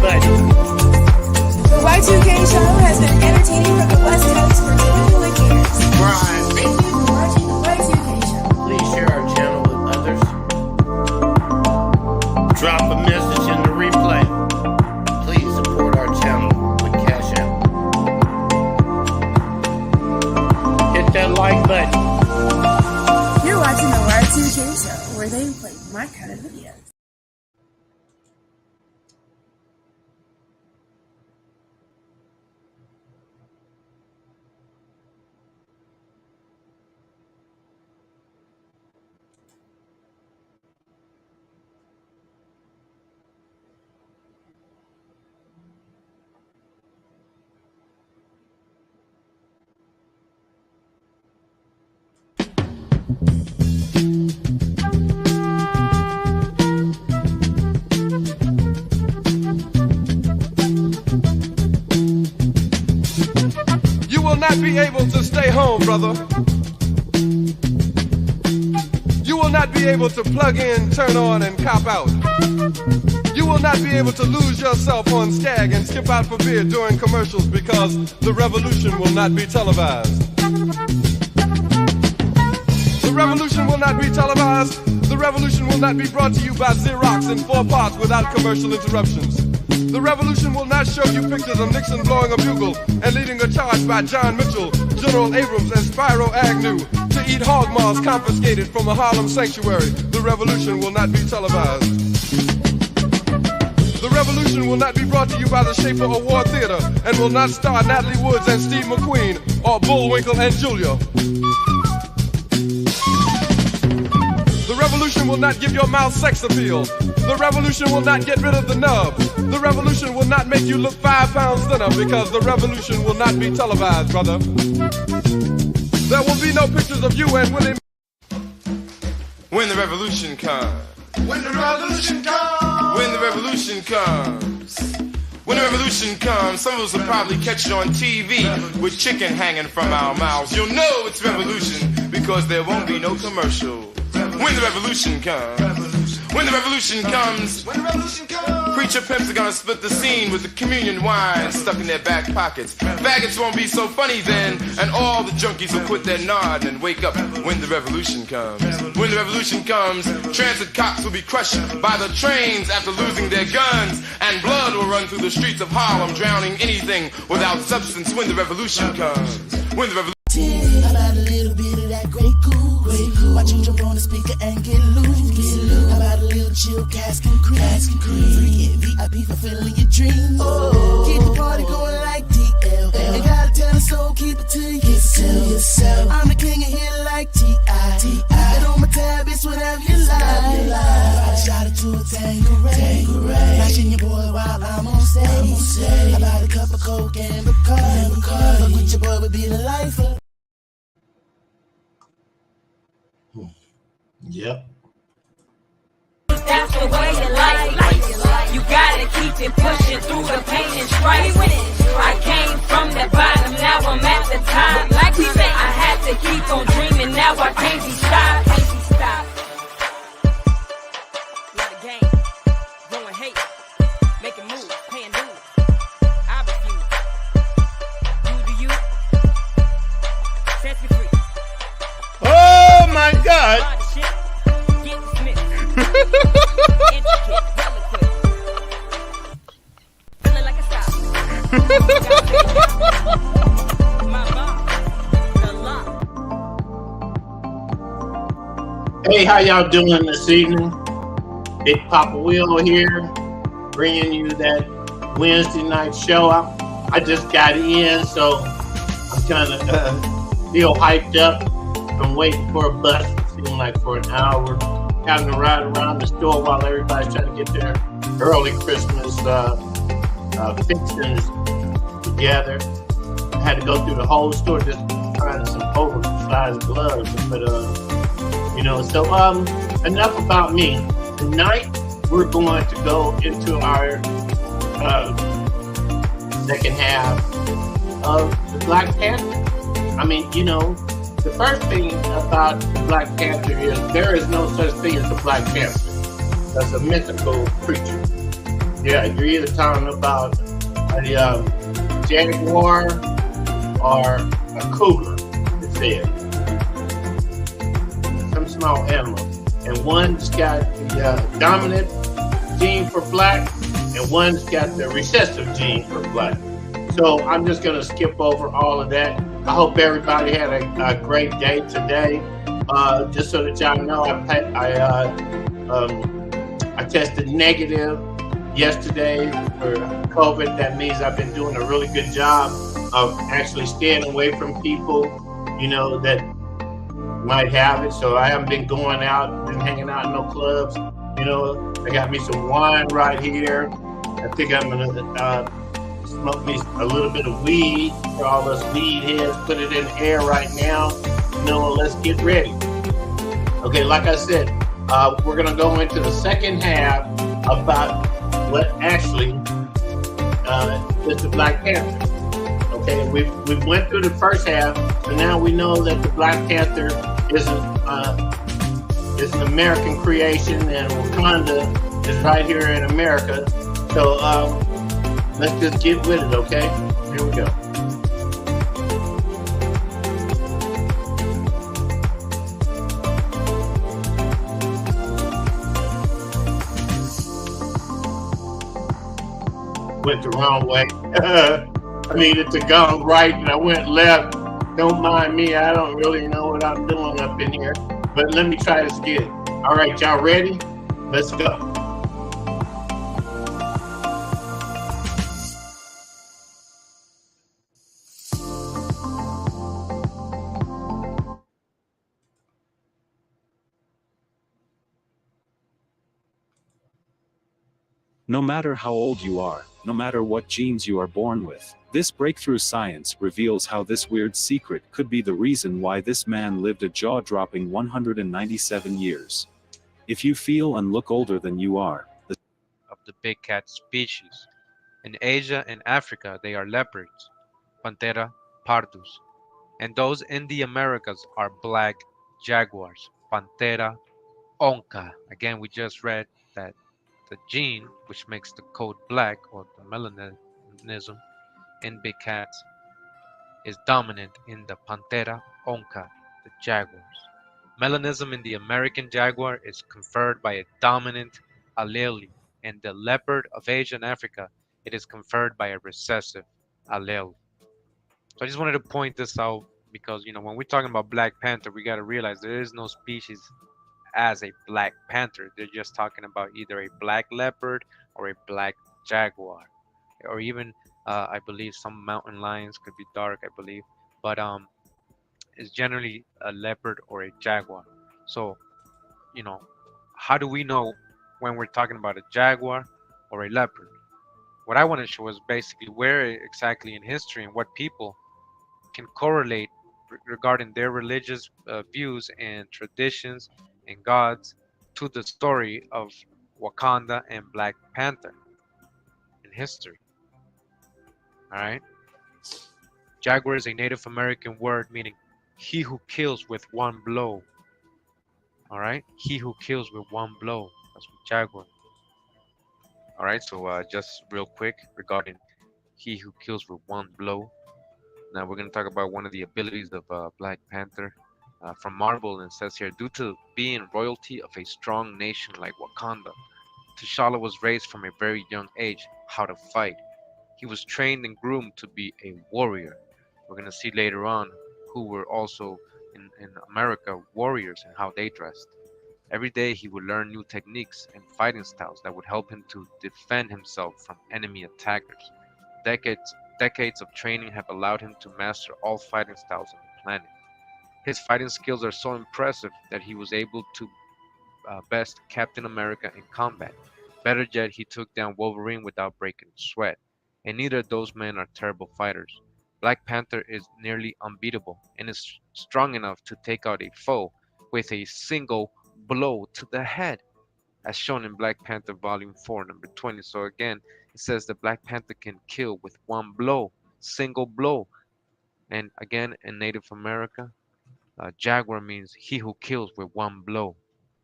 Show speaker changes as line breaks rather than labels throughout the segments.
button.
The Y2K show has been entertaining from the West Coast for 21 years.
Right.
Thank you for watching the Y2K show.
Please share our channel with others. Drop a message in the replay. Please support our channel with Cash App. Hit that like button.
You're watching the Y2K show, where they play my kind of videos.
You will not be able to stay home, brother. You will not be able to plug in, turn on, and cop out. You will not be able to lose yourself on Skag and skip out for beer during commercials because the revolution will not be televised. The revolution will not be televised. The revolution will not be brought to you by Xerox in 4 parts without commercial interruptions. The revolution will not show you pictures of Nixon blowing a bugle and leading a charge by John Mitchell, General Abrams, and Spyro Agnew to eat hog maws confiscated from a Harlem sanctuary. The revolution will not be televised. The revolution will not be brought to you by the Schaefer Award Theater and will not star Natalie Woods and Steve McQueen or Bullwinkle and Julia. The revolution will not give your mouth sex appeal. The revolution will not get rid of the nub. The revolution will not make you look 5 pounds thinner because the revolution will not be televised, brother. There will be no pictures of you and Willie. When the revolution comes. When the revolution comes. When the revolution comes. When the revolution comes, some of us will probably catch it on TV with chicken hanging from our mouths. You'll know it's revolution because there won't be no commercial. When the revolution comes. When the revolution comes. When the revolution comes. Preacher pimps are gonna split the scene with the communion wine stuck in their back pockets. Faggots won't be so funny then, and all the junkies will quit their nod and wake up when the revolution comes. When the revolution comes, transit cops will be crushed by the trains after losing their guns, and blood will run through the streets of Harlem, drowning anything without substance when the revolution comes. When the revolution
How about a little bit of that great cool? Watch you jump on the speaker and get loose. How about a little chill cask and cream? Freaking VIP fulfilling your dreams. Keep the party going like DL. Ain't gotta tell a soul, keep it to yourself. I'm the king of here like T.I. And on my tab, it's whatever you like. I shot it to a Tanqueray. Flashing your boy while I'm on stage. How about a cup of coke and Bacardi? Fuck with your boy would be the life of.
Yep.
That's the way you like. You gotta keep it pushing through the pain and strife. I came from the bottom, now I'm at the top. Like we say, I had to keep on dreaming, now I can't be stopped. Not a game, growing hate, making moves, paying dues. I refuse. You do you. Set me free.
Oh my God. Hey, how y'all doing this evening? Big Papa Will here, bringing you that Wednesday night show. I just got in, so I'm kind of feel hyped up. I'm waiting for a bus, it seems like for an hour, having to ride around the store while everybody's trying to get their early Christmas fixings together. I had to go through the whole store just trying some oversized gloves, but you know. So enough about me. Tonight we're going to go into our second half of the Black Panther. I mean, you know, the first thing about the Black Panther is there is no such thing as the Black Panther. That's a mythical creature. Yeah, you're either talking about a jaguar or a cougar. It said some small animal, and one's got the dominant gene for black, and one's got the recessive gene for black. So I'm just going to skip over all of that. I hope everybody had a great day today. Just so that y'all know, I tested negative yesterday for COVID. That means I've been doing a really good job of actually staying away from people, that might have it. So I haven't been going out, been hanging out in no clubs. I got me some wine right here. I think I'm gonna smoke me a little bit of weed for all us weed heads. Put it in the air right now. Let's get ready. Okay, like I said, we're gonna go into the second half about what actually is the Black Panther. Okay, we went through the first half, so now we know that the Black Panther is an American creation, and Wakanda is right here in America. So let's just get with it, okay? Here we go. Went the wrong way. I needed to go right and I went left. Don't mind me. I don't really know what I'm doing up in here. But let me try this again. All right, y'all ready? Let's go.
No matter how old you are, no matter what genes you are born with, this breakthrough science reveals how this weird secret could be the reason why this man lived a jaw-dropping 197 years. If you feel and look older than you are,
of the big cat species. In Asia and Africa, they are leopards, Panthera pardus, and those in the Americas are black jaguars, Panthera onca. Again, we just read that the gene which makes the coat black, or the melanism in big cats, is dominant in the Panthera onca, the jaguars. Melanism in the American jaguar is conferred by a dominant allele. In the leopard of Asia and Africa, it is conferred by a recessive allele. So I just wanted to point this out because, when we're talking about Black Panther, we got to realize there is no species as a Black Panther. They're just talking about either a black leopard or a black jaguar, or even I believe some mountain lions could be dark, I believe, but it's generally a leopard or a jaguar. So, how do we know when we're talking about a jaguar or a leopard? What I want to show is basically where exactly in history and what people can correlate regarding their religious views and traditions and gods to the story of Wakanda and Black Panther in history. All right. Jaguar is a Native American word meaning he who kills with one blow. All right. He who kills with one blow. That's what jaguar. All right. So just real quick regarding he who kills with one blow. Now we're going to talk about one of the abilities of Black Panther from Marvel, and it says here, due to being royalty of a strong nation like Wakanda, T'Challa was raised from a very young age how to fight. He was trained and groomed to be a warrior. We're going to see later on who were also in America warriors and how they dressed. Every day he would learn new techniques and fighting styles that would help him to defend himself from enemy attackers. Decades of training have allowed him to master all fighting styles on the planet. His fighting skills are so impressive that he was able to best Captain America in combat. Better yet, he took down Wolverine without breaking a sweat. And neither of those men are terrible fighters. Black Panther is nearly unbeatable and is strong enough to take out a foe with a single blow to the head, as shown in Black Panther Volume 4, number 20. So again, it says that Black Panther can kill with one blow, single blow. And again, in Native America, Jaguar means he who kills with one blow,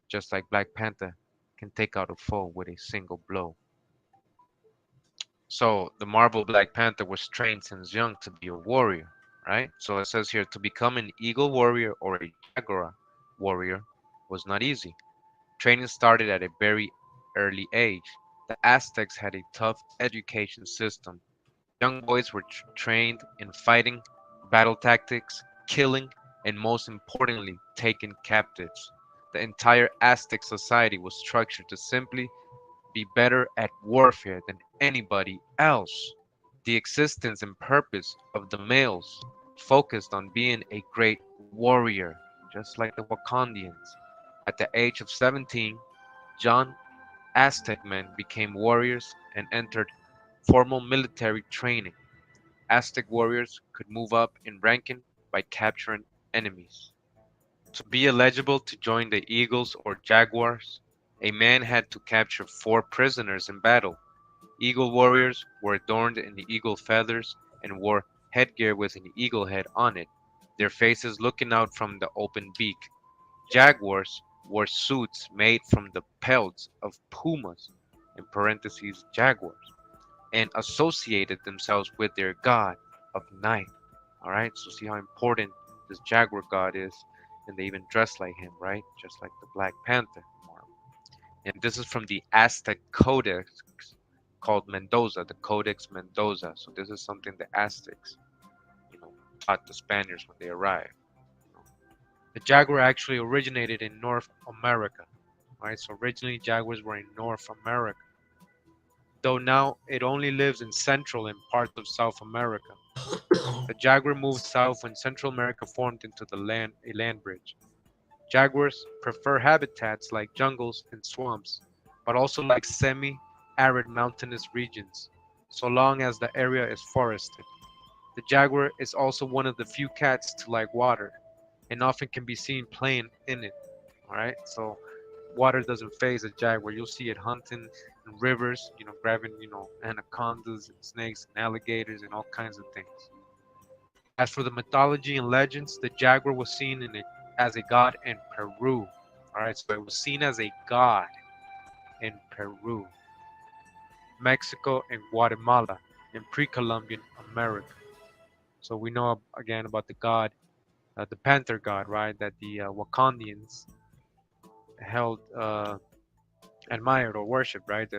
just like Black Panther can take out a foe with a single blow. So the Marvel Black Panther was trained since young to be a warrior, right? So it says here to become an eagle warrior or a jaguar warrior was not easy. Training started at a very early age. The Aztecs had a tough education system. Young boys were trained in fighting, battle tactics, killing, and most importantly, taking captives. The entire Aztec society was structured to simply be better at warfare than anybody else. The existence and purpose of the males focused on being a great warrior, just like the Wakandians. At the age of 17, John Aztec men became warriors and entered formal military training. Aztec warriors could move up in ranking by capturing enemies. To be eligible to join the Eagles or Jaguars, a man had to capture 4 prisoners in battle. Eagle warriors were adorned in the eagle feathers and wore headgear with an eagle head on it, their faces looking out from the open beak. Jaguars wore suits made from the pelts of pumas (in parentheses jaguars) and associated themselves with their god of night. All right, so see how important this jaguar god is, and they even dress like him, right? Just like the Black Panther. And this is from the Aztec Codex called Mendoza, the Codex Mendoza. So this is something the Aztecs, you know, taught the Spaniards when they arrived. The jaguar actually originated in North America. Right, so originally jaguars were in North America, though now it only lives in Central and parts of South America. The jaguar moved south when Central America formed into a land bridge. Jaguars prefer habitats like jungles and swamps, but also like semi-arid mountainous regions, so long as the area is forested. The jaguar is also one of the few cats to like water, and often can be seen playing in it. All right, so water doesn't phase a jaguar. You'll see it hunting in rivers, grabbing, anacondas and snakes and alligators and all kinds of things. As for the mythology and legends, the jaguar was seen as a god in Peru. All right, so it was seen as a god in Peru, Mexico, and Guatemala in pre-Columbian America. So we know again about the god, the panther god, right? That the Wakandians held, admired, or worshipped, right?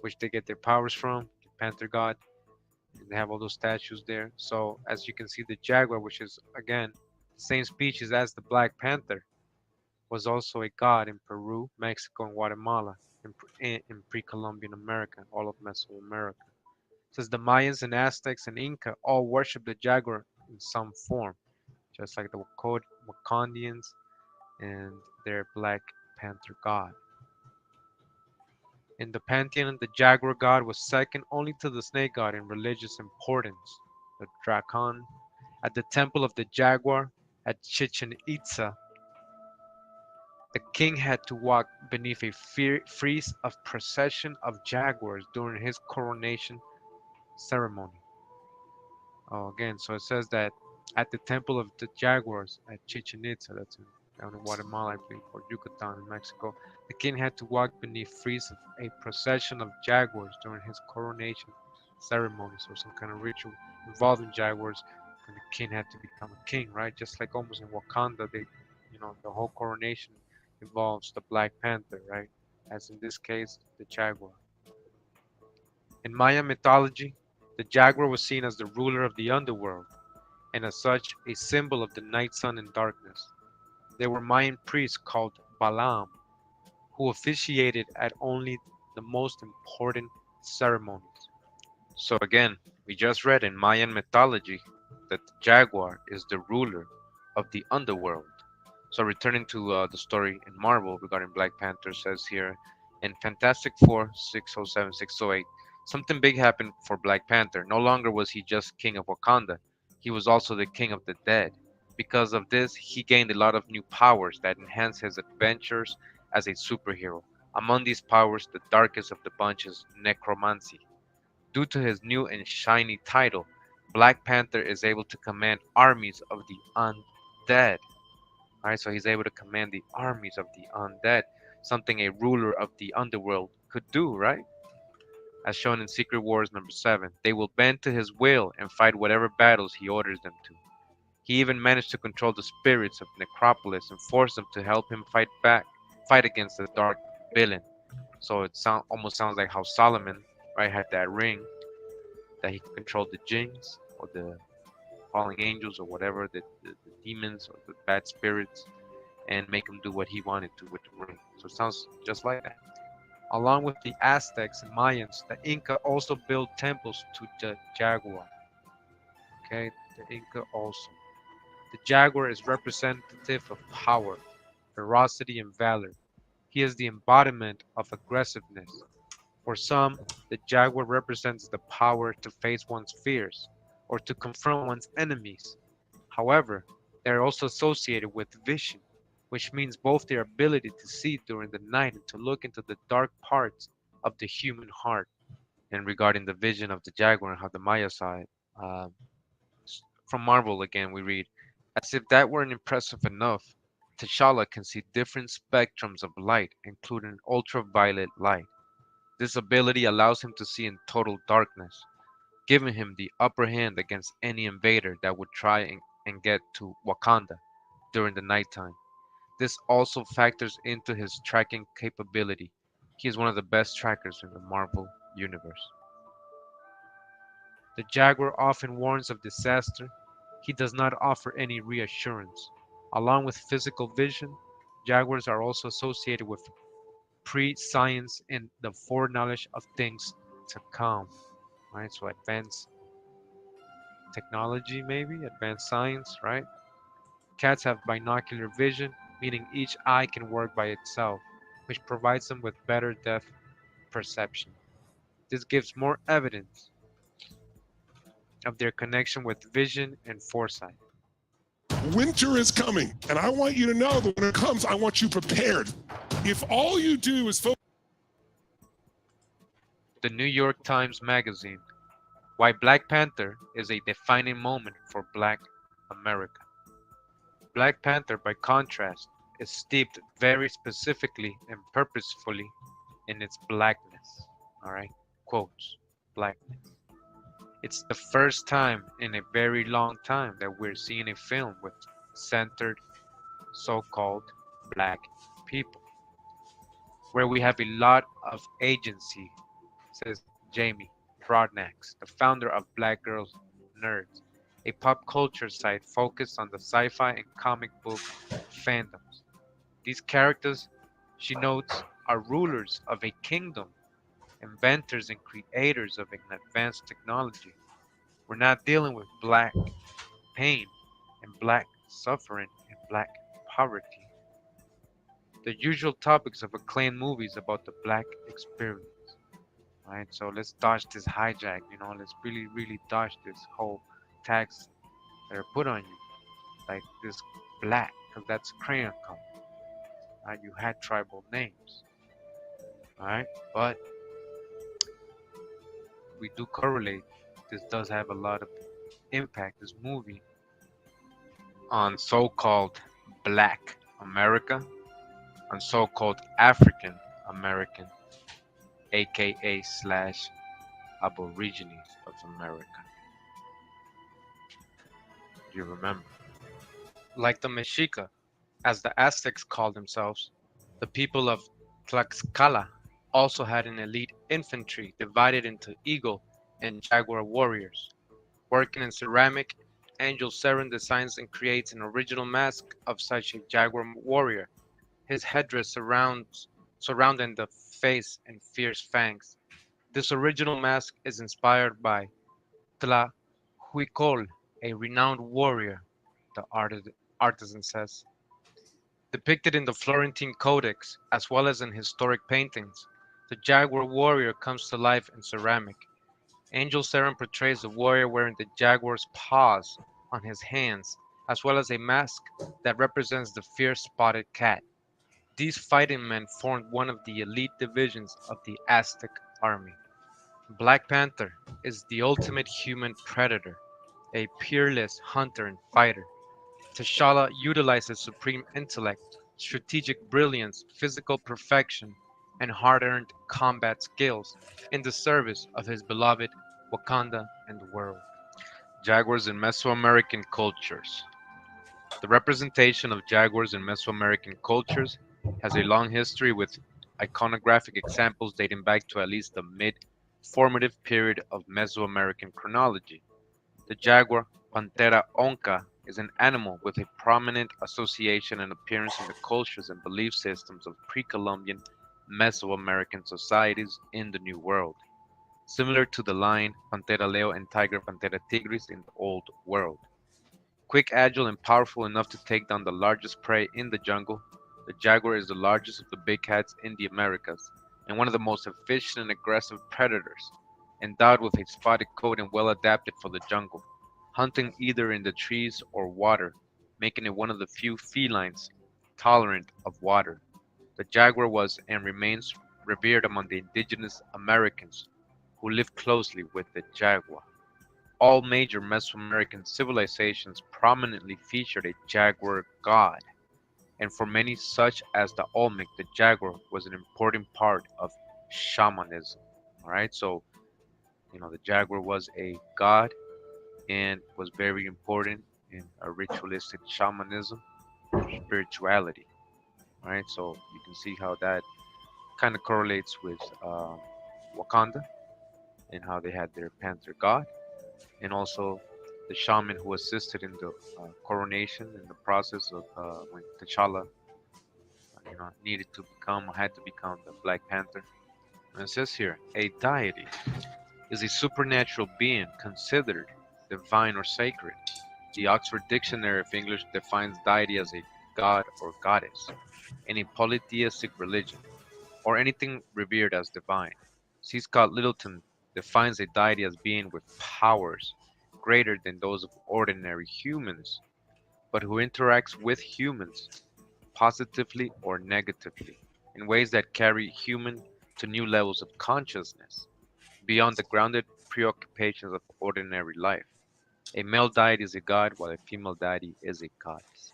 Which they get their powers from, the panther god. And they have all those statues there. So as you can see, the jaguar, which is again the same species as the Black Panther, was also a god in Peru, Mexico, and Guatemala in pre-Columbian America, all of Mesoamerica. It says the Mayans and Aztecs and Inca all worship the jaguar in some form, just like the Wakandians and their Black Panther god. In the pantheon, the jaguar god was second only to the snake god in religious importance, the Dracan. At the temple of the jaguar at Chichen Itza, the king had to walk beneath a frieze of procession of jaguars during his coronation ceremony. Oh, again, so it says that at the temple of the jaguars at Chichen Itza, that's down in Guatemala, I believe, or Yucatan in Mexico, the king had to walk beneath frieze of a procession of jaguars during his coronation ceremony. So some kind of ritual involving jaguars, and the king had to become a king, right? Just like almost in Wakanda, the whole coronation involves the Black Panther, right? As in this case, the jaguar. In Maya mythology, the jaguar was seen as the ruler of the underworld, and as such, a symbol of the night sun and darkness. There were Mayan priests called Balaam, who officiated at only the most important ceremonies. So again, we just read in Mayan mythology that the jaguar is the ruler of the underworld. So returning to the story in Marvel regarding Black Panther, says here in Fantastic Four 607-608, something big happened for Black Panther. No longer was he just king of Wakanda, he was also the king of the dead. Because of this, he gained a lot of new powers that enhanced his adventures as a superhero. Among these powers, the darkest of the bunch is necromancy. Due to his new and shiny title, Black Panther is able to command armies of the undead. Alright, so he's able to command the armies of the undead, something a ruler of the underworld could do, right? as shown in Secret Wars number 7. They will bend to his will and fight whatever battles he orders them to. He even managed to control the spirits of Necropolis and force them to help him fight against the dark villain. So it almost sounds like how Solomon, right, had that ring that he controlled the jinns or the falling angels or whatever, the demons or the bad spirits, and make him do what he wanted to with the ring. So it sounds just like that. Along with the Aztecs and Mayans, the Inca also built temples to the jaguar. Okay, the Inca also. The jaguar is representative of power, ferocity, and valor. He is the embodiment of aggressiveness. For some, the jaguar represents the power to face one's fears or to confront one's enemies. However, they are also associated with vision, which means both their ability to see during the night and to look into the dark parts of the human heart. And regarding the vision of the jaguar and how the Maya saw it, from Marvel again we read, as if that weren't impressive enough, T'Challa can see different spectrums of light, including ultraviolet light. This ability allows him to see in total darkness, giving him the upper hand against any invader that would try and get to Wakanda during the nighttime. This also factors into his tracking capability. He is one of the best trackers in the Marvel Universe. The jaguar often warns of disaster. He does not offer any reassurance. Along with physical vision, jaguars are also associated with pre-science and the foreknowledge of things to come. Right? So advanced technology, maybe advanced science, right? Cats have binocular vision, meaning each eye can work by itself, which provides them with better depth perception. This gives more evidence of their connection with vision and foresight.
Winter is coming, and I want you to know that when it comes, I want you prepared. If all you do is focus.
The New York Times Magazine. Why Black Panther is a defining moment for Black America. Black Panther, by contrast, is steeped very specifically and purposefully in its blackness. All right, quotes, blackness. It's the first time in a very long time that we're seeing a film with centered so-called black people, where we have a lot of agency, says Jamie Broadnax, the founder of Black Girls Nerds, a pop culture site focused on the sci-fi and comic book fandoms. These characters, she notes, are rulers of a kingdom, inventors and creators of an advanced technology. We're not dealing with black pain and black suffering and black poverty. The usual topics of acclaimed movies about the black experience. Right? So let's dodge this hijack, let's really dodge this whole tax that are put on you. Like this black, because that's crayon color. Right? You had tribal names. Alright, but we do correlate. This does have a lot of impact, this movie, on so-called Black America, on so-called African American, aka slash Aborigines of America. You remember? Like the Mexica, as the Aztecs called themselves, the people of Tlaxcala also had an elite infantry divided into eagle and jaguar warriors. Working in ceramic, Angel Seren designs and creates an original mask of such a jaguar warrior. His headdress surrounding the face and fierce fangs. This original mask is inspired by Tlahuicol, a renowned warrior, the artisan says. Depicted in the Florentine Codex, as well as in historic paintings, the jaguar warrior comes to life in ceramic. Angel Seren portrays the warrior wearing the jaguar's paws on his hands, as well as a mask that represents the fierce spotted cat. These fighting men formed one of the elite divisions of the Aztec army. Black Panther is the ultimate human predator, a peerless hunter and fighter. T'Challa utilizes supreme intellect, strategic brilliance, physical perfection, and hard-earned combat skills in the service of his beloved Wakanda and the world. Jaguars in Mesoamerican cultures. The representation of jaguars in Mesoamerican cultures has a long history with iconographic examples dating back to at least the mid-formative period of Mesoamerican chronology. The jaguar, Panthera onca, is an animal with a prominent association and appearance in the cultures and belief systems of pre-Columbian Mesoamerican societies in the New World, similar to the lion, Panthera leo, and tiger, Panthera tigris, in the Old World. Quick, agile, and powerful enough to take down the largest prey in the jungle, the jaguar is the largest of the big cats in the Americas and one of the most efficient and aggressive predators, endowed with a spotted coat and well adapted for the jungle, hunting either in the trees or water, making it one of the few felines tolerant of water. The jaguar was and remains revered among the indigenous Americans who live closely with the jaguar. All major Mesoamerican civilizations prominently featured a jaguar god, and for many, such as the Olmec, the jaguar was an important part of shamanism. All right, so the jaguar was a god and was very important in a ritualistic shamanism, spirituality. All right, so you can see how that kind of correlates with Wakanda and how they had their panther god, and also the shaman who assisted in the coronation in the process of when T'Challa, had to become the Black Panther. And it says here, a deity is a supernatural being considered divine or sacred. The Oxford Dictionary of English defines deity as a god or goddess in a polytheistic religion, or anything revered as divine. C. Scott Littleton defines a deity as being with powers greater than those of ordinary humans, but who interacts with humans positively or negatively in ways that carry human to new levels of consciousness beyond the grounded preoccupations of ordinary life. A male deity is a god, while a female deity is a goddess.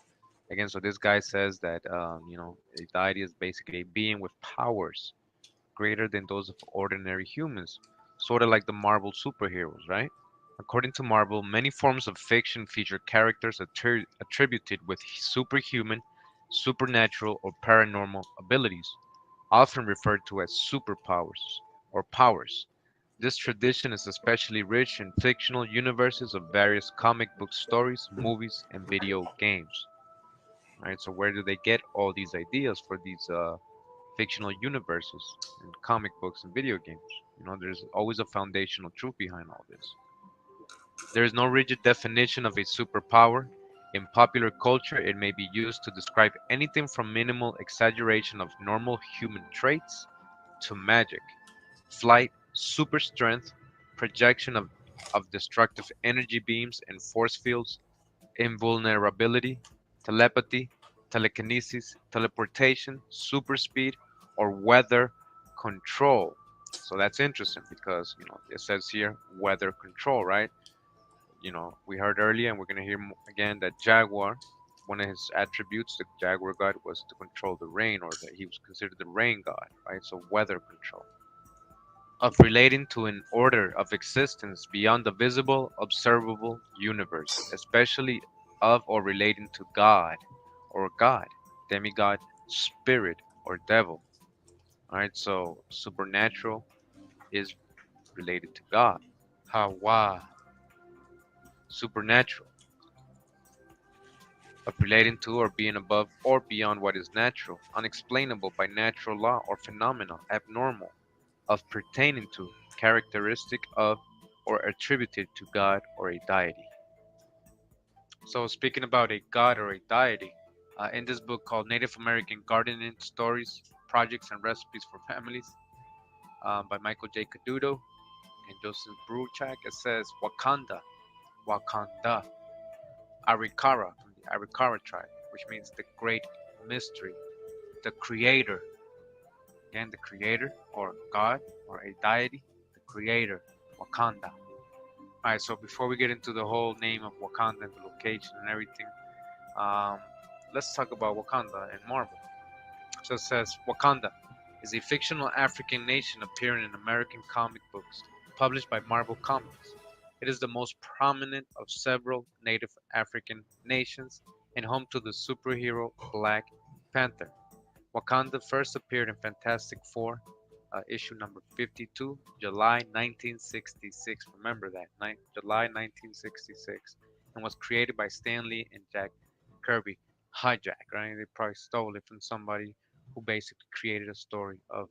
Again, so this guy says that a deity is basically a being with powers greater than those of ordinary humans, sort of like the Marvel superheroes, right? According to Marvel, many forms of fiction feature characters attributed with superhuman, supernatural, or paranormal abilities, often referred to as superpowers or powers. This tradition is especially rich in fictional universes of various comic book stories, movies, and video games. Right? So where do they get all these ideas for these fictional universes and comic books and video games? There's always a foundational truth behind all this. There is no rigid definition of a superpower. In popular culture, it may be used to describe anything from minimal exaggeration of normal human traits to magic, flight, super strength, projection of destructive energy beams and force fields, invulnerability, telepathy, telekinesis, teleportation, super speed, or weather control. So that's interesting because it says here weather control, right? We heard earlier, and we're going to hear again that Jaguar, one of his attributes, the Jaguar god, was to control the rain, or that he was considered the rain god, right? So weather control. Of relating to an order of existence beyond the visible, observable universe, especially of or relating to God or God, demigod, spirit, or devil. All right, so supernatural is related to God. Hawa, supernatural, of relating to or being above or beyond what is natural, unexplainable by natural law or phenomena, abnormal, of pertaining to, characteristic of, or attributed to God or a deity. So, speaking about a god or a deity, in this book called Native American Gardening Stories, Projects, and Recipes for Families by Michael J. Caduto and Joseph Bruchak, it says Wakanda, Arikara, from the Arikara tribe, which means the great mystery, the creator. Again, the creator, or God, or a deity, the creator, Wakanda. Alright, so before we get into the whole name of Wakanda and the location and everything, let's talk about Wakanda and Marvel. So it says Wakanda, is a fictional African nation appearing in American comic books published by Marvel Comics. It is the most prominent of several native African nations and home to the superhero Black Panther. Wakanda first appeared in Fantastic Four, issue number 52, July 1966. Remember that, July 1966, and was created by Stan Lee and Jack Kirby. Hijack, right? They probably stole it from somebody who basically created a story of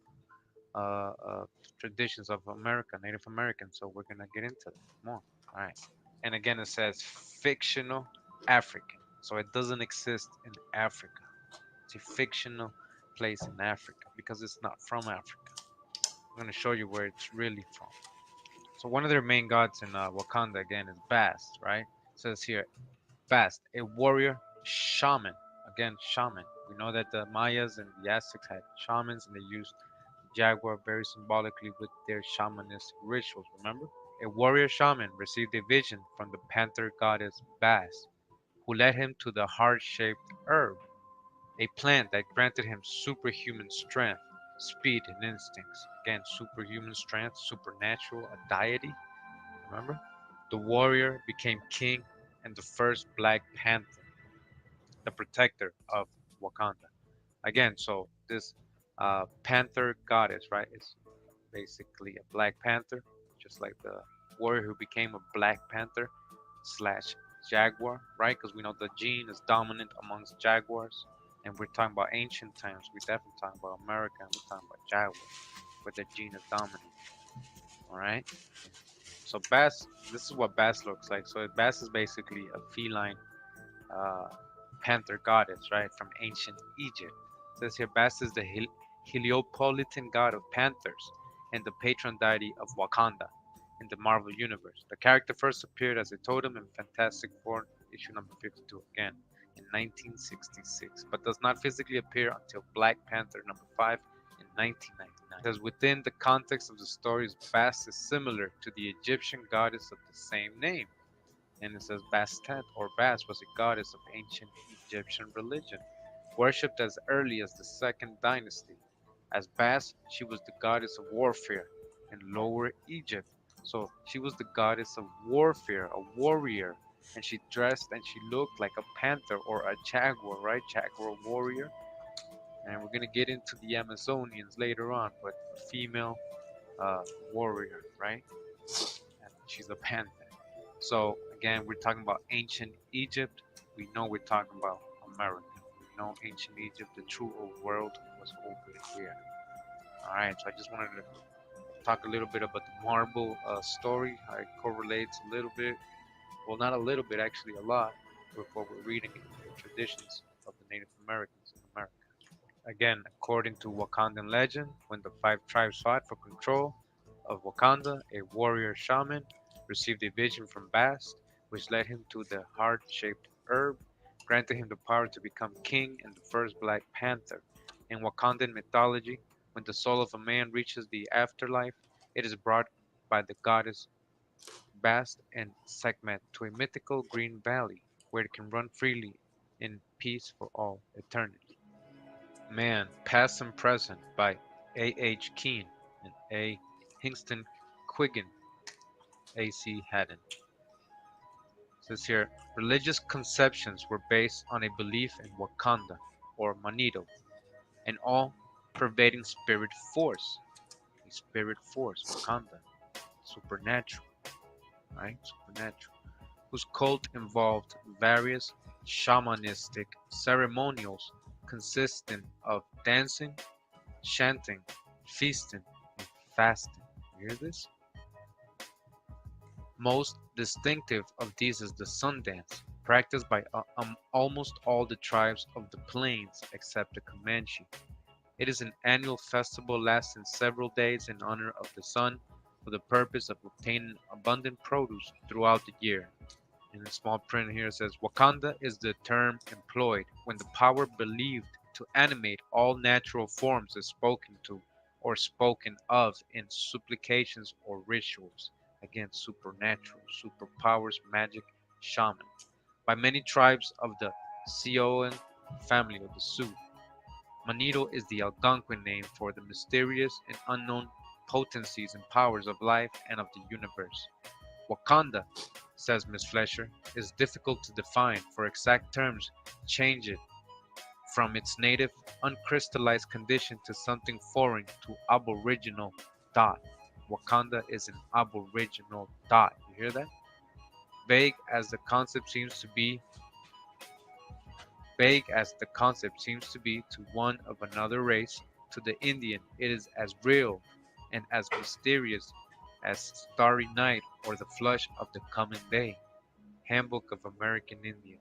traditions of America, Native American. So we're gonna get into that more. All right. And again, it says fictional African, so it doesn't exist in Africa. It's a fictional place in Africa because it's not from Africa. I'm gonna show you where it's really from. So one of their main gods in Wakanda again is Bast, right? It says here, Bast, a warrior shaman. Again, shaman. We know that the Mayas and the Aztecs had shamans and they used jaguar very symbolically with their shamanistic rituals, remember? A warrior shaman received a vision from the panther goddess Bast, who led him to the heart-shaped herb, a plant that granted him superhuman strength, speed, and instincts. Again, superhuman strength, supernatural, a deity, remember? The warrior became king and the first Black Panther, the protector of Wakanda. Again, so this panther goddess, right, is basically a Black Panther, just like the warrior who became a Black Panther slash jaguar, right? Because we know the gene is dominant amongst jaguars, and we're talking about ancient times. We're definitely talking about America, and we're talking about jaguars, where the gene is dominant. All right. So bass, this is what bass looks like. So bass is basically a feline uh, panther goddess, right, from ancient Egypt. It says here, Bast is the Heliopolitan god of panthers and the patron deity of Wakanda in the Marvel Universe. The character first appeared as a totem in Fantastic Four, issue number 52, again, in 1966, but does not physically appear until Black Panther number 5 in 1999. Because within the context of the stories, Bast is similar to the Egyptian goddess of the same name. And it says Bastet or Bast was a goddess of ancient Egyptian religion, worshipped as early as the Second Dynasty. As Bast, she was the goddess of warfare in Lower Egypt. So she was the goddess of warfare, a warrior, and she dressed and she looked like a panther or a jaguar, right? Jaguar warrior. And we're gonna get into the Amazonians later on, but female warrior, right? And she's a panther. So again, we're talking about ancient Egypt. We know we're talking about America. We know ancient Egypt, the true old world was over here. All right, so I just wanted to talk a little bit about the marble story, how it correlates a little bit, well, not a little bit, actually a lot, with what we're reading in the traditions of the Native Americans in America. Again, according to Wakandan legend, when the 5 tribes fought for control of Wakanda, a warrior shaman received a vision from Bast, which led him to the heart-shaped herb, granted him the power to become king and the first Black Panther. In Wakandan mythology, when the soul of a man reaches the afterlife, it is brought by the goddess Bast and Sekhmet to a mythical green valley where it can run freely in peace for all eternity. Man, Past and Present by A.H. Keane and A. Hingston Quiggin, A.C. Haddon. It says here, religious conceptions were based on a belief in Wakanda, or Manito, an all-pervading spirit force. A spirit force, Wakanda, supernatural, right? Supernatural, whose cult involved various shamanistic ceremonials consisting of dancing, chanting, feasting, and fasting. You hear this? Most distinctive of these is the sun dance, practiced by almost all the tribes of the plains except the Comanche. It is an annual festival lasting several days in honor of the sun for the purpose of obtaining abundant produce throughout the year. In the small print here it says, Wakanda is the term employed when the power believed to animate all natural forms is spoken to or spoken of in supplications or rituals. Again, supernatural, superpowers, magic, shaman. By many tribes of the Sioux family of the Sioux. Manito is the Algonquin name for the mysterious and unknown potencies and powers of life and of the universe. Wakanda, says Miss Fletcher, is difficult to define, for exact terms change it from its native, uncrystallized condition to something foreign to aboriginal dot. Wakanda is an aboriginal dot. You hear that? Vague as the concept seems to be, vague as the concept seems to be to one of another race, to the Indian it is as real and as mysterious as starry night or the flush of the coming day. Handbook of American Indians.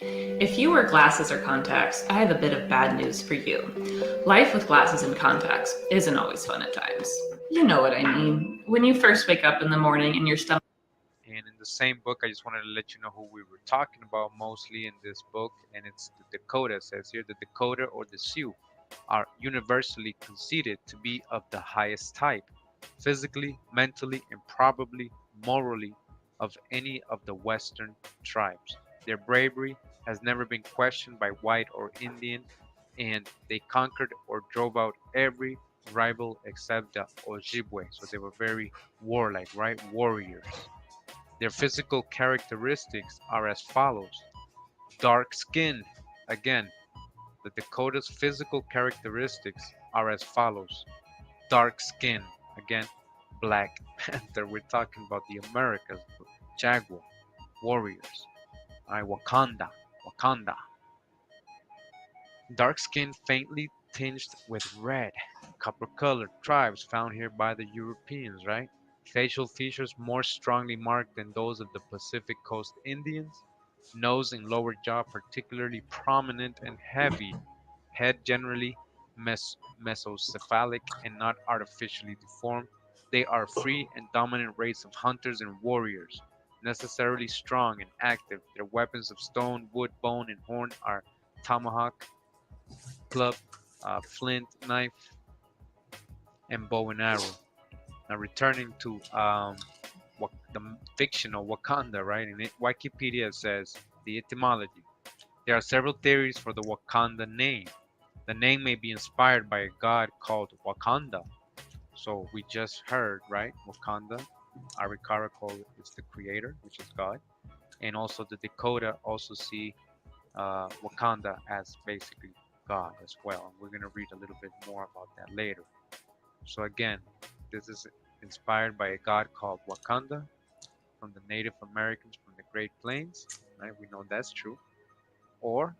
If you wear glasses or contacts, I have a bit of bad news for you. Life with glasses and contacts isn't always fun at times. You know what I mean. When you first wake up in the morning and your stomach.
And in the same book, I just wanted to let you know who we were talking about mostly in this book, and it's the Dakota. It says here the Dakota or the Sioux are universally conceded to be of the highest type, physically, mentally, and probably morally, of any of the Western tribes. Their bravery has never been questioned by white or Indian, and they conquered or drove out every rival except the Ojibwe. So they were very warlike, right? Warriors. Their physical characteristics are as follows. Dark skin. Again, the Dakota's physical characteristics are as follows. Dark skin. Again, Black Panther. We're talking about the Americas. Jaguar. Warriors. Wakanda. Wakanda. Dark skin faintly tinged with red. Copper colored tribes found here by the Europeans, right? Facial features more strongly marked than those of the Pacific Coast Indians. Nose and lower jaw particularly prominent and heavy. Head generally mesocephalic and not artificially deformed. They are free and dominant race of hunters and warriors, necessarily strong and active. Their weapons of stone, wood, bone, and horn are tomahawk, club, flint, knife, and bow and arrow. Now returning to the fictional Wakanda, right? In Wikipedia says the etymology. There are several theories for the Wakanda name. The name may be inspired by a god called Wakanda. So we just heard, right? Wakanda, Arikara called it's the creator, which is God. And also the Dakota also see Wakanda as basically God as well. And we're going to read a little bit more about that later. So again, this is inspired by a god called Wakanda from the Native Americans from the Great Plains, right? We know that's true. Or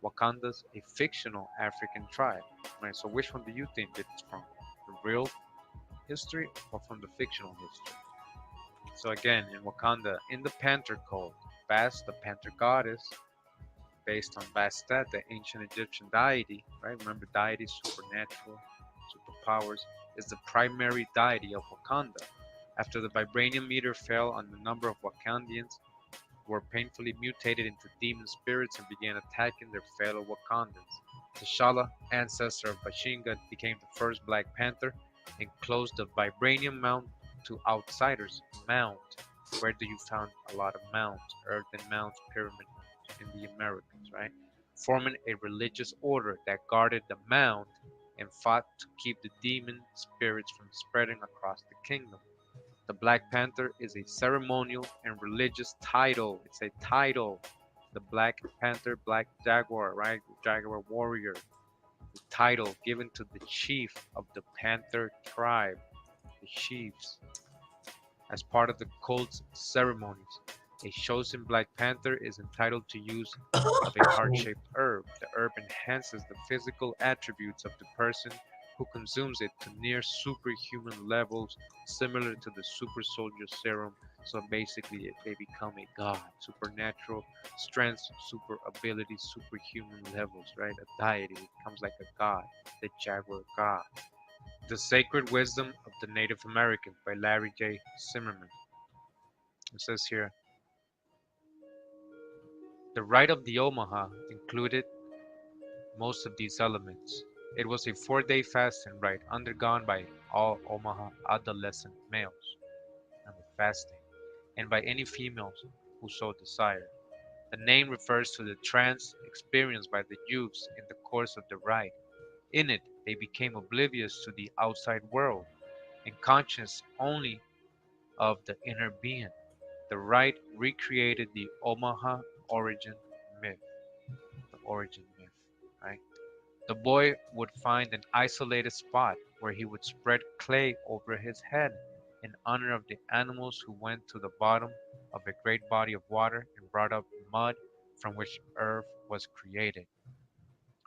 Wakanda's a fictional African tribe, right? So which one do you think it's from? The real history or from the fictional history? So again, in Wakanda, in the Panther cult, Bast, the Panther goddess, based on Bastet, the ancient Egyptian deity, right? Remember, deities, supernatural, superpowers, is the primary deity of Wakanda. After the vibranium meter fell on the number of Wakandians were painfully mutated into demon spirits and began attacking their fellow Wakandans. T'Challa, ancestor of Bashinga, became the first Black Panther and closed the vibranium mount to outsiders. Mount. Where do you find a lot of mounts? Earthen mounts, pyramid mounts in the Americas, right? Forming a religious order that guarded the mount and fought to keep the demon spirits from spreading across the kingdom. The Black Panther is a ceremonial and religious title. It's a title. The Black Panther, Black Jaguar, right? Jaguar warrior. The title given to the chief of the Panther tribe, the chiefs. As part of the cult's ceremonies, a chosen Black Panther is entitled to use of a heart-shaped herb. The herb enhances the physical attributes of the person who consumes it to near superhuman levels, similar to the super soldier serum. So basically, they become a god, supernatural strength, super abilities, superhuman levels, right? A deity, it becomes like a god, the Jaguar god. The Sacred Wisdom of the Native American by Larry J. Zimmerman. It says here, the rite of the Omaha included most of these elements. It was a 4-day fasting rite undergone by all Omaha adolescent males, and the fasting, and by any females who so desired. The name refers to the trance experienced by the youths in the course of the rite. In it, they became oblivious to the outside world and conscious only of the inner being. The rite recreated the Omaha origin myth, the origin myth, right? The boy would find an isolated spot where he would spread clay over his head in honor of the animals who went to the bottom of a great body of water and brought up mud from which earth was created.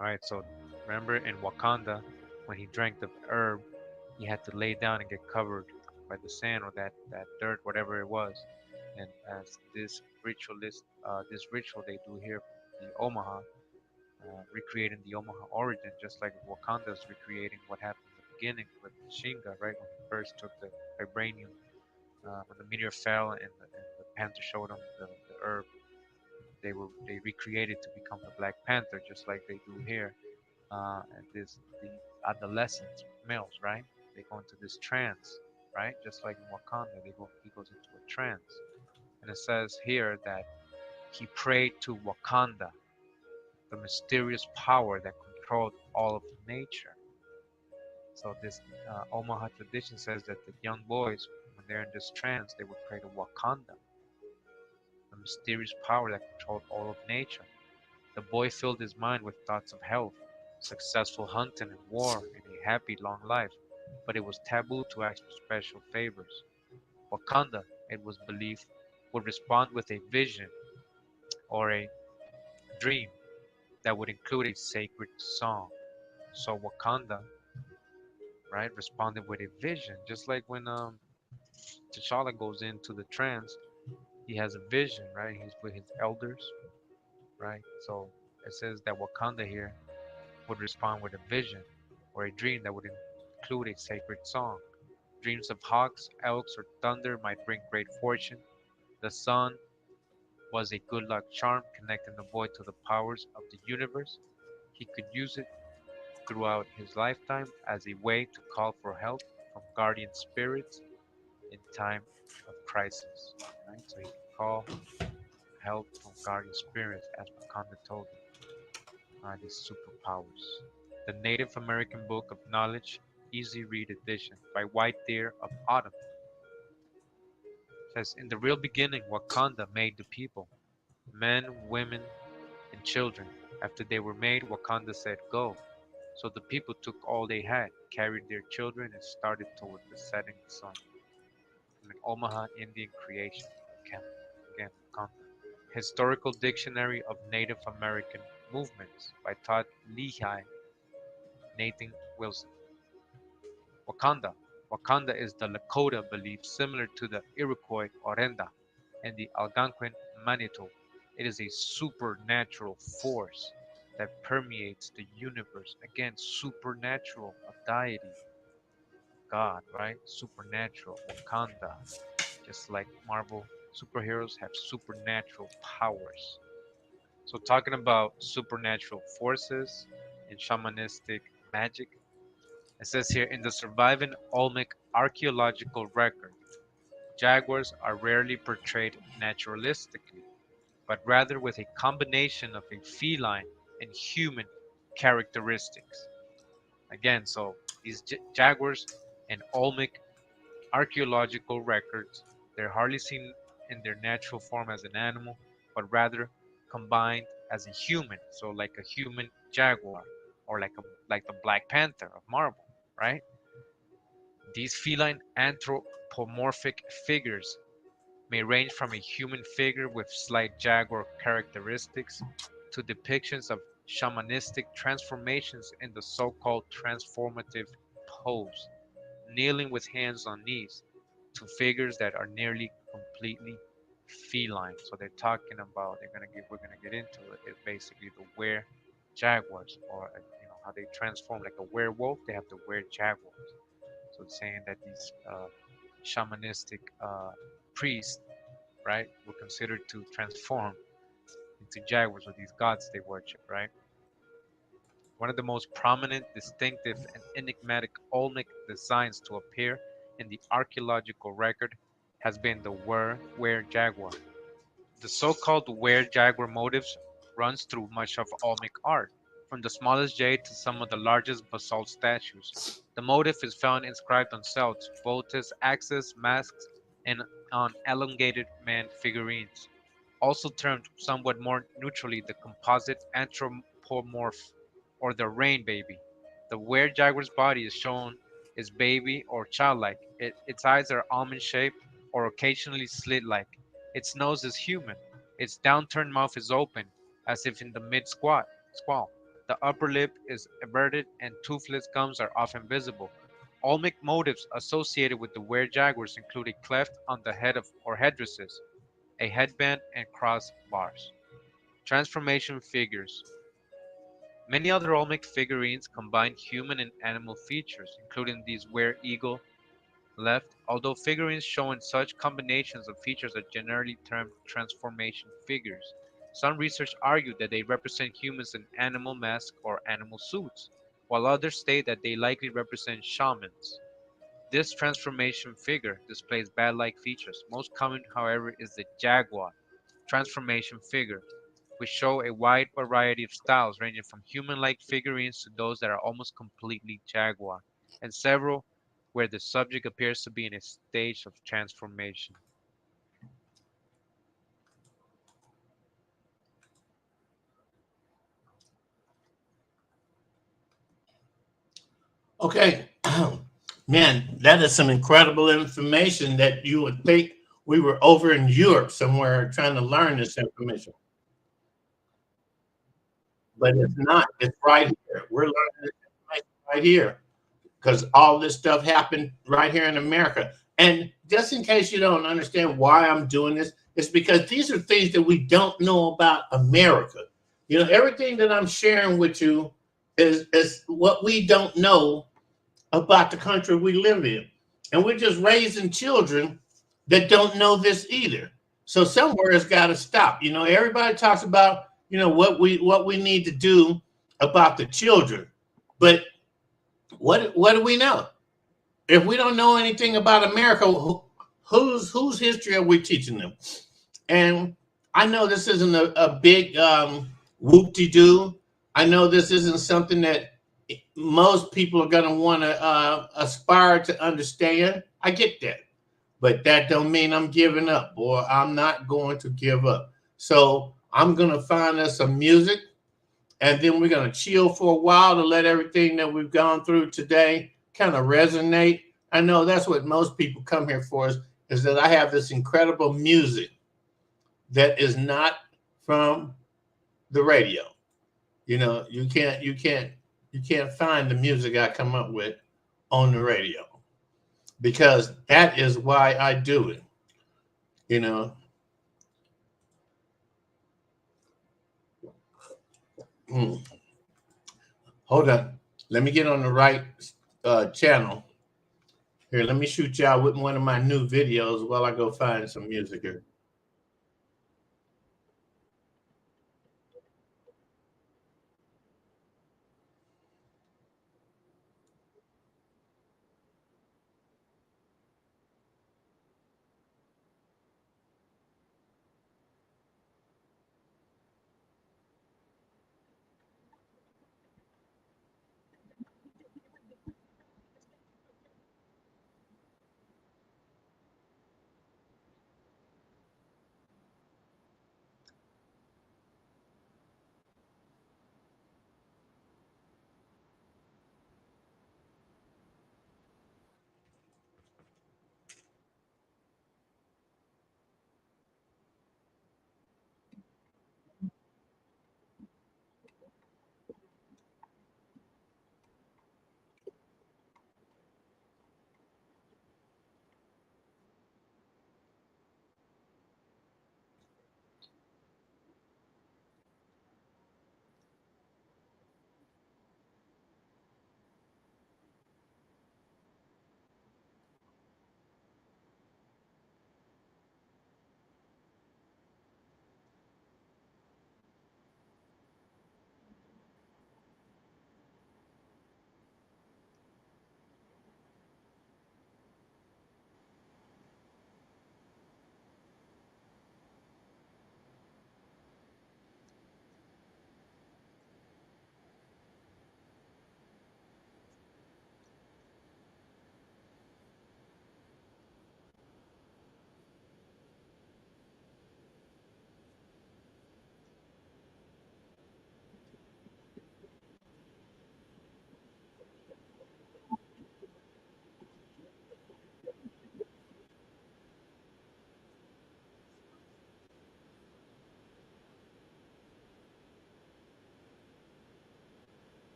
All right, so remember in Wakanda, when he drank the herb, he had to lay down and get covered by the sand or that dirt, whatever it was. And as this ritual they do here, the Omaha, recreating the Omaha origin, just like Wakanda is recreating what happened in the beginning with Shinga, right? When he first took the vibranium, when the meteor fell and the panther showed him the herb, they recreated to become the Black Panther, just like they do here. And the adolescent males, right? They go into this trance, right? Just like in Wakanda, he goes into a trance, and it says here that he prayed to Wakanda, the mysterious power that controlled all of nature. So this Omaha tradition says that the young boys, when they're in this trance, they would pray to Wakanda, the mysterious power that controlled all of nature. The boy filled his mind with thoughts of health, successful hunting and war, and a happy long life, but it was taboo to ask for special favors. Wakanda, it was believed, would respond with a vision or a dream that would include a sacred song. So Wakanda, right, responded with a vision, just like when T'Challa goes into the trance, he has a vision, right? He's with his elders, right? So it says that Wakanda here would respond with a vision or a dream that would include a sacred song. Dreams of hawks, elks, or thunder might bring great fortune. The sun was a good luck charm connecting the boy to the powers of the universe. He could use it throughout his lifetime as a way to call for help from guardian spirits in time of crisis. Right? So he can call help from guardian spirits, as Wakanda told him. These superpowers. The Native American Book of Knowledge, Easy Read Edition by White Deer of Autumn says, in the real beginning, Wakanda made the people, men, women, and children. After they were made, Wakanda said, go. So the people took all they had, carried their children, and started toward the setting sun. From an Omaha Indian creation. Again, Wakanda. Historical Dictionary of Native American Movements by Todd Leahy, Nathan Wilson. Wakanda. Wakanda is the Lakota belief similar to the Iroquois Orenda and the Algonquin Manitou. It is a supernatural force that permeates the universe. Again, supernatural, a deity, God, right? Supernatural, Wakanda. Just like Marvel superheroes have supernatural powers. So, talking about supernatural forces and shamanistic magic, it says here in the surviving Olmec archaeological record, jaguars are rarely portrayed naturalistically, but rather with a combination of a feline and human characteristics. Again, so these jaguars and Olmec archaeological records, they're hardly seen in their natural form as an animal, but rather combined as a human. So like a human jaguar, or like the Black Panther of Marvel, right? These feline anthropomorphic figures may range from a human figure with slight jaguar characteristics to depictions of shamanistic transformations in the so-called transformative pose, kneeling with hands on knees, to figures that are nearly completely feline. So they're talking about we're gonna get into it. It's basically the were jaguars, or how they transform like a werewolf. They have the were jaguars. So it's saying that these shamanistic priests, right, were considered to transform into jaguars, or these gods they worship, right? One of the most prominent, distinctive, and enigmatic Olmec designs to appear in the archaeological record has been the were jaguar. The so-called were-jaguar motifs runs through much of Olmec art, from the smallest jade to some of the largest basalt statues. The motif is found inscribed on celts, votives, axes, masks, and on elongated man figurines, also termed somewhat more neutrally the composite anthropomorph or the rain baby. The were-jaguar's body is shown is baby or childlike. Its eyes are almond-shaped or occasionally slit-like. Its nose is human. Its downturned mouth is open, as if in the mid-squall. The upper lip is everted and toothless gums are often visible. Olmec motifs associated with the were-jaguars include a cleft on the head of or headdresses, a headband, and cross bars. Transformation figures. Many other Olmec figurines combine human and animal features, including these were-eagle left, although figurines showing such combinations of features are generally termed transformation figures. Some research argue that they represent humans in animal masks or animal suits, while others state that they likely represent shamans. This transformation figure displays bat-like features. Most common, however, is the jaguar transformation figure, which show a wide variety of styles ranging from human-like figurines to those that are almost completely jaguar, and several where the subject appears to be in a stage of transformation.
Okay, man, that is some incredible information that you would think we were over in Europe somewhere trying to learn this information, but it's not. It's right here. We're learning this information right here because all this stuff happened right here in America. And just in case you don't understand why I'm doing this, it's because these are things that we don't know about America. You know, everything that I'm sharing with you is what we don't know about the country we live in. And we're just raising children that don't know this either. So somewhere it's got to stop. You know, everybody talks about, you know, what we need to do about the children. But what do we know? If we don't know anything about America, whose history are we teaching them? And I know this isn't a big whoop-de-doo. I know this isn't something that most people are going to want to aspire to understand. I get that, but that don't mean I'm giving up, or I'm not going to give up. So I'm going to find us some music, and then we're going to chill for a while to let everything that we've gone through today kind of resonate. I know that's what most people come here for, is that I have this incredible music that is not from the radio. You know, you can't find the music I come up with on the radio, because that is why I do it. You know, hold on. Let me get on the right channel. Here, let me shoot y'all with one of my new videos while I go find some music here.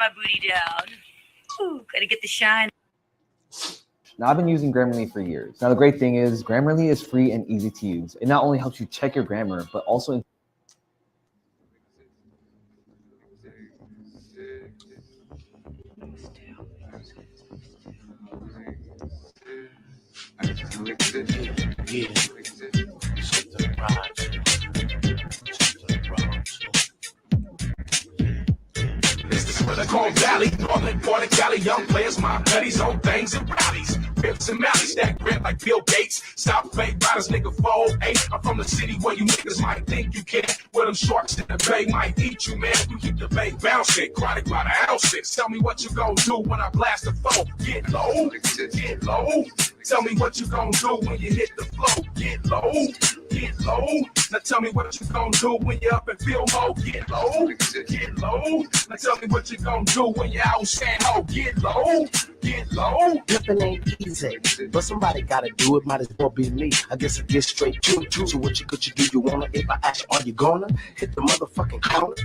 my booty down. Ooh, gotta get the shine.
Now, I've been using Grammarly for years. Now, the great thing is Grammarly is free and easy to use. It not only helps you check your grammar, but also
Where the Corn Valley, Northern Port of Cali, young players, my buddies on things and rallies. Rips and mallies stack rent like Bill Gates. South Bay riders, nigga, fold. Hey, I'm from the city where you niggas might think you can. Where them sharks in the bay might eat you, man. We keep the bay bouncing, chronic by the ounces. Tell me what you gon' do when I blast the phone. Get low, get low. Tell me what you gon' do when you hit the flow. Get low, get low. Now tell me what you gon' do when you up and feel low. Get low, get low. Now tell me what you gon' do when you out saying ho. Get low, get low.
Dipping ain't easy, but somebody gotta do it. Might as well be me. I guess I get straight to it. So what you could you do? You wanna? If I ask you, are you gonna hit the motherfucking corner?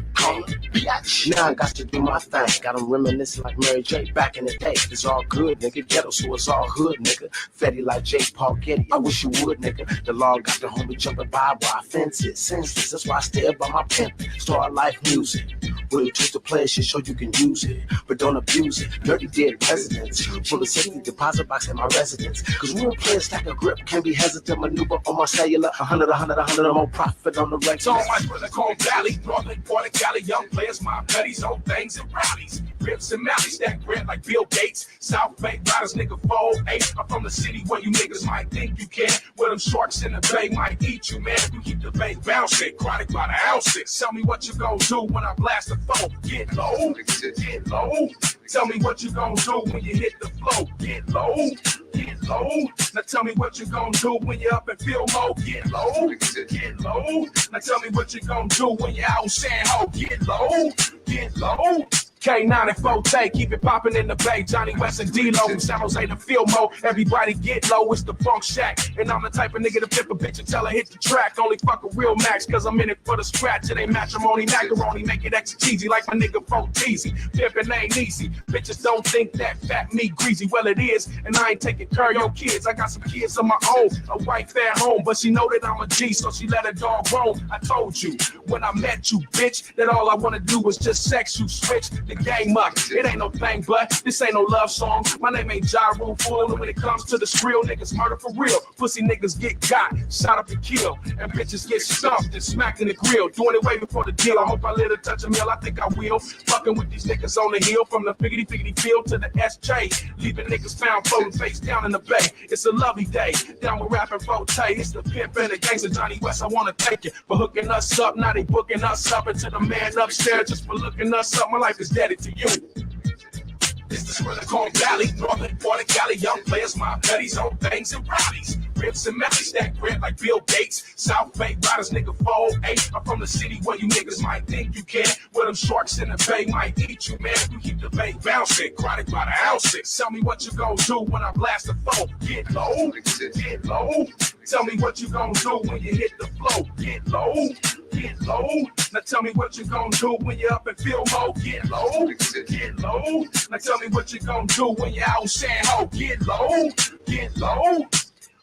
Bitch. Now I got to do my thing. Got them reminiscing like Mary J. Back in the day. It's all good, nigga. Ghetto, so it's all hood, nigga. Fetty like J. Paul Getty. I wish you would, nigga. The law got the homie jumping by fences. Senseless. That's why I stay up by my pimp. Start life music. Really choose to play shit so you can use it, but don't abuse it. Dirty dead residents. Full of safety deposit box in my residence. Cause real players stack a grip. Can't be hesitant. Maneuver on my cellular. 100 more profit on the regular.
So much for the Corn Valley, Northern Port of Cali, young players, my buddies, old things and rallies. Rips and mallies stack rent like Bill Gates. South Bay riders, nigga, fold. Hey, I'm from the city where you niggas might think you can. Where them sharks in the bay might eat you, man. We keep the bay bouncing, chronic by the ounces. Tell me what you gon' do when I blast the phone. Get low, get low. Tell me what you gon' do when you hit the flow. Get low, get low. Now tell me what you gon' do when you up and feel low. Get low, get low. Now tell me what you gon' do when you out saying ho. Get low, get low. K9 and Forte, keep it popping in the bay. Johnny West and D-Lo, San Jose to field mode. Everybody get low, it's the funk shack. And I'm the type of nigga to flip a bitch and tell her hit the track. Only fuck a real max, cause I'm in it for the scratch. It ain't matrimony, macaroni, make it extra cheesy like my nigga Forteezy. Pimpin' ain't easy, bitches don't think that fat meat greasy. Well it is, and I ain't taking care of your kids. I got some kids of my own, a wife at home, but she know that I'm a G, so she let her dog roam. I told you, when I met you, bitch, that all I wanna do was just sex you. Switch the game up. It ain't no thing, but this ain't no love song. My name ain't Ja Rule Fool, and when it comes to the skrill, niggas murder for real. Pussy niggas get got, shot up and killed, and bitches get stumped and smacked in the grill. Doing it way before the deal. I hope I live to touch a meal. I think I will. Fucking with these niggas on the hill, from the figgity field to the SJ, leaving niggas found floating face down in the bay. It's a lovely day. Down with rapping Forte. It's the pimp and the gangster Johnny West. I wanna thank you for hooking us up. Now they booking us up, and to the man upstairs just for looking us up. My life is dead to you. This is where the Corn Valley, Northern Port of Cali, young players, my buddies, old things and rallies. Rips and mallies stack rent like Bill Gates. South Bay riders, nigga, fold. Hey, I'm from the city where you niggas might think you can. Where them sharks in the bay might eat you, man. We keep the bay bouncing, chronic by the ounces. Tell me what you gon' do when I blast the phone. Get low, get low. Tell me what you gon' do when you hit the flow. Get low, get low. Now tell me what you gon' do when you up and feel low. Get low, get low. Now tell me what you gon' do when you out saying ho. Get low, get low.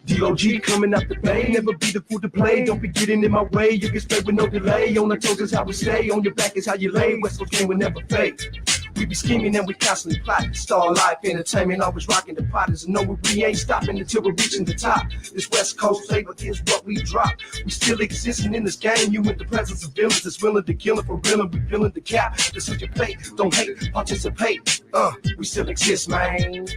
D.O.G. coming out the bay, never be the fool to play. Don't be getting in my way, you get straight with no delay. On the toes is how we stay, on your back is how you lay. West Coast game will never fade. We be scheming and we constantly plotting. Star Life Entertainment, always rocking the potters. And no, we ain't stopping until we're reaching the top. This West Coast flavor is what we drop. We still existing in this game. You with the presence of villains that's willing to kill it for real, and we feeling the cap. This is your plate, don't hate, participate. We still exist, man.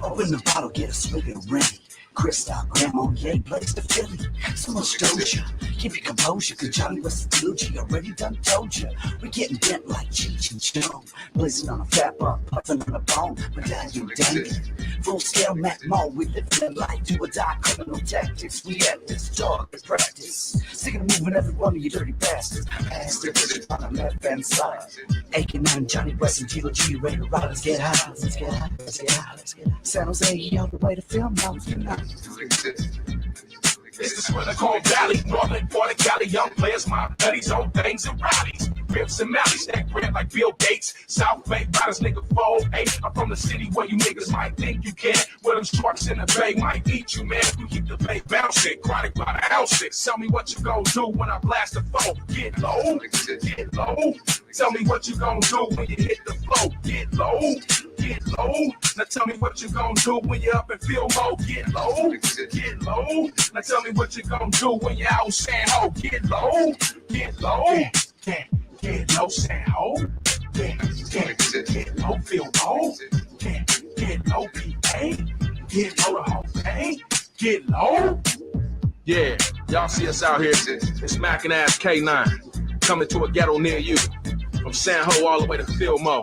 Open the bottle, get a swig and ready. Crystal, Grandma, yay, blaze the Philly. So much doja, keep your composure, cause Johnny West and Gucci already done told ya. We getting bent like Cheech and Chong, blazing on a fat buck, puffing on a bone, medallion dangling. Full scale Mac Mo, we living like do or die criminal tactics. We at this dog in practice, sick of moving every one of you dirty bastards. Past the vision on the left hand side. AK9, Johnny West and G.O.G. ready to ride. Let's get high, let's get high, let's get high, let's get high. San Jose, all the way to film, now it's good night.
This is where the Corn Valley, Northern Port of Cali, young players, my buddies, old things and rallies. Rips and Mallies that grant like Bill Gates. South Bay riders, nigga, 4-8. I'm from the city where you niggas might think you can. Where them sharks in the bay might eat you, man. We keep the bay bouncing, chronic by the ounces. Tell me what you gon' do when I blast the phone. Get low, get low. Tell me what you gon' do when you hit the flow. Get low, get low. Now tell me what you gon' do when you up and feel low. Get low, get low. Now tell me what you gon' do when you out San Ho. Get low, get low. Get low, San Ho. Get low, feel low. Get low, PA. Get low, the whole thing. Get low.
Yeah, y'all see us out here. It's Mac and Ass K9 coming to a ghetto near you. From San Ho all the way to Fillmore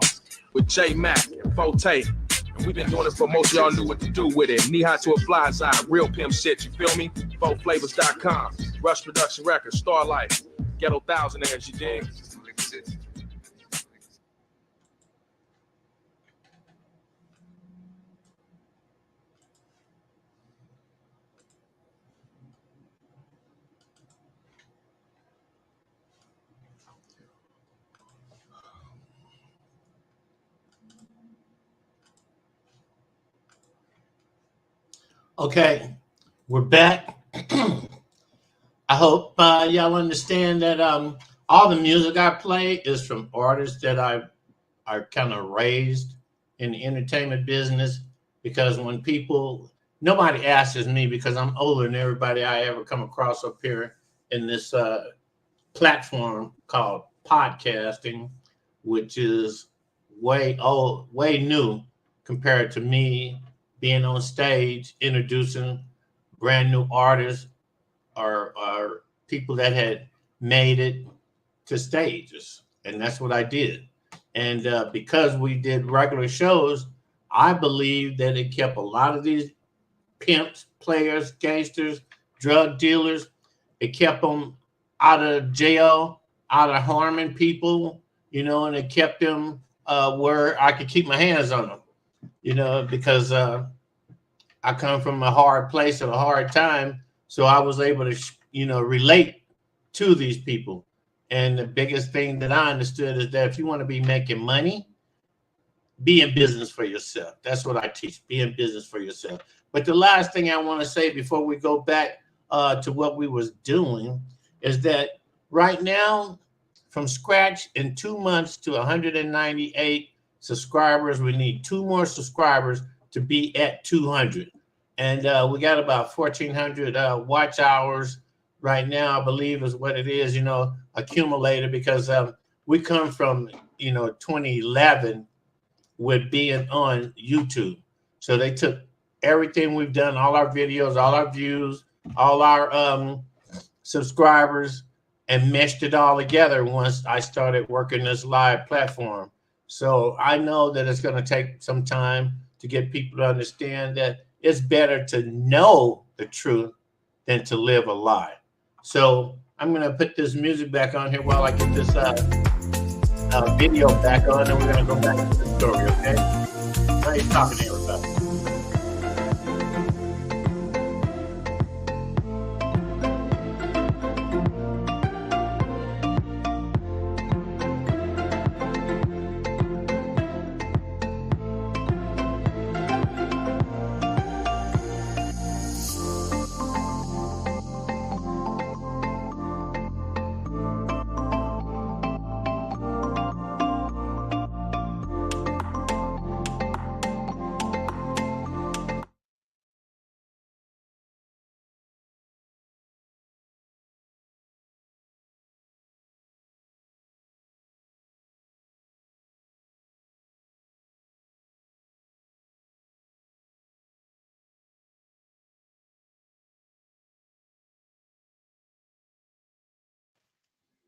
with J Mac and Forte. And we've been doing it for most of y'all knew what to do with it. Knee high to a fly side, real pimp shit, you feel me? FourFlavors.com, Rush Production Records, Starlight, Ghetto Thousandaires, you dig?
Okay, we're back. I hope y'all understand that all the music I play is from artists that I kind of raised in the entertainment business, because when nobody asks me, because I'm older than everybody I ever come across up here in this platform called podcasting, which is way new compared to me being on stage introducing brand new artists or people that had made it to stages. And that's what I did. And because we did regular shows, I believe that it kept a lot of these pimps, players, gangsters, drug dealers, it kept them out of jail, out of harming people, and it kept them where I could keep my hands on them, because I come from a hard place at a hard time. So I was able to, relate to these people. And the biggest thing that I understood is that if you want to be making money, be in business for yourself. That's what I teach. Be in business for yourself. But the last thing I want to say before we go back to what we was doing is that right now, from scratch in 2 months to 198 subscribers, we need 2 more subscribers to be at 200. And we got about 1,400 watch hours right now, I believe is what it is, accumulated, because we come from, 2011 with being on YouTube. So they took everything we've done, all our videos, all our views, all our subscribers, and meshed it all together once I started working this live platform. So I know that it's going to take some time to get people to understand that it's better to know the truth than to live a lie. So I'm going to put this music back on here while I get this video back on, and we're going to go back to the story, okay? Nice talking to everybody.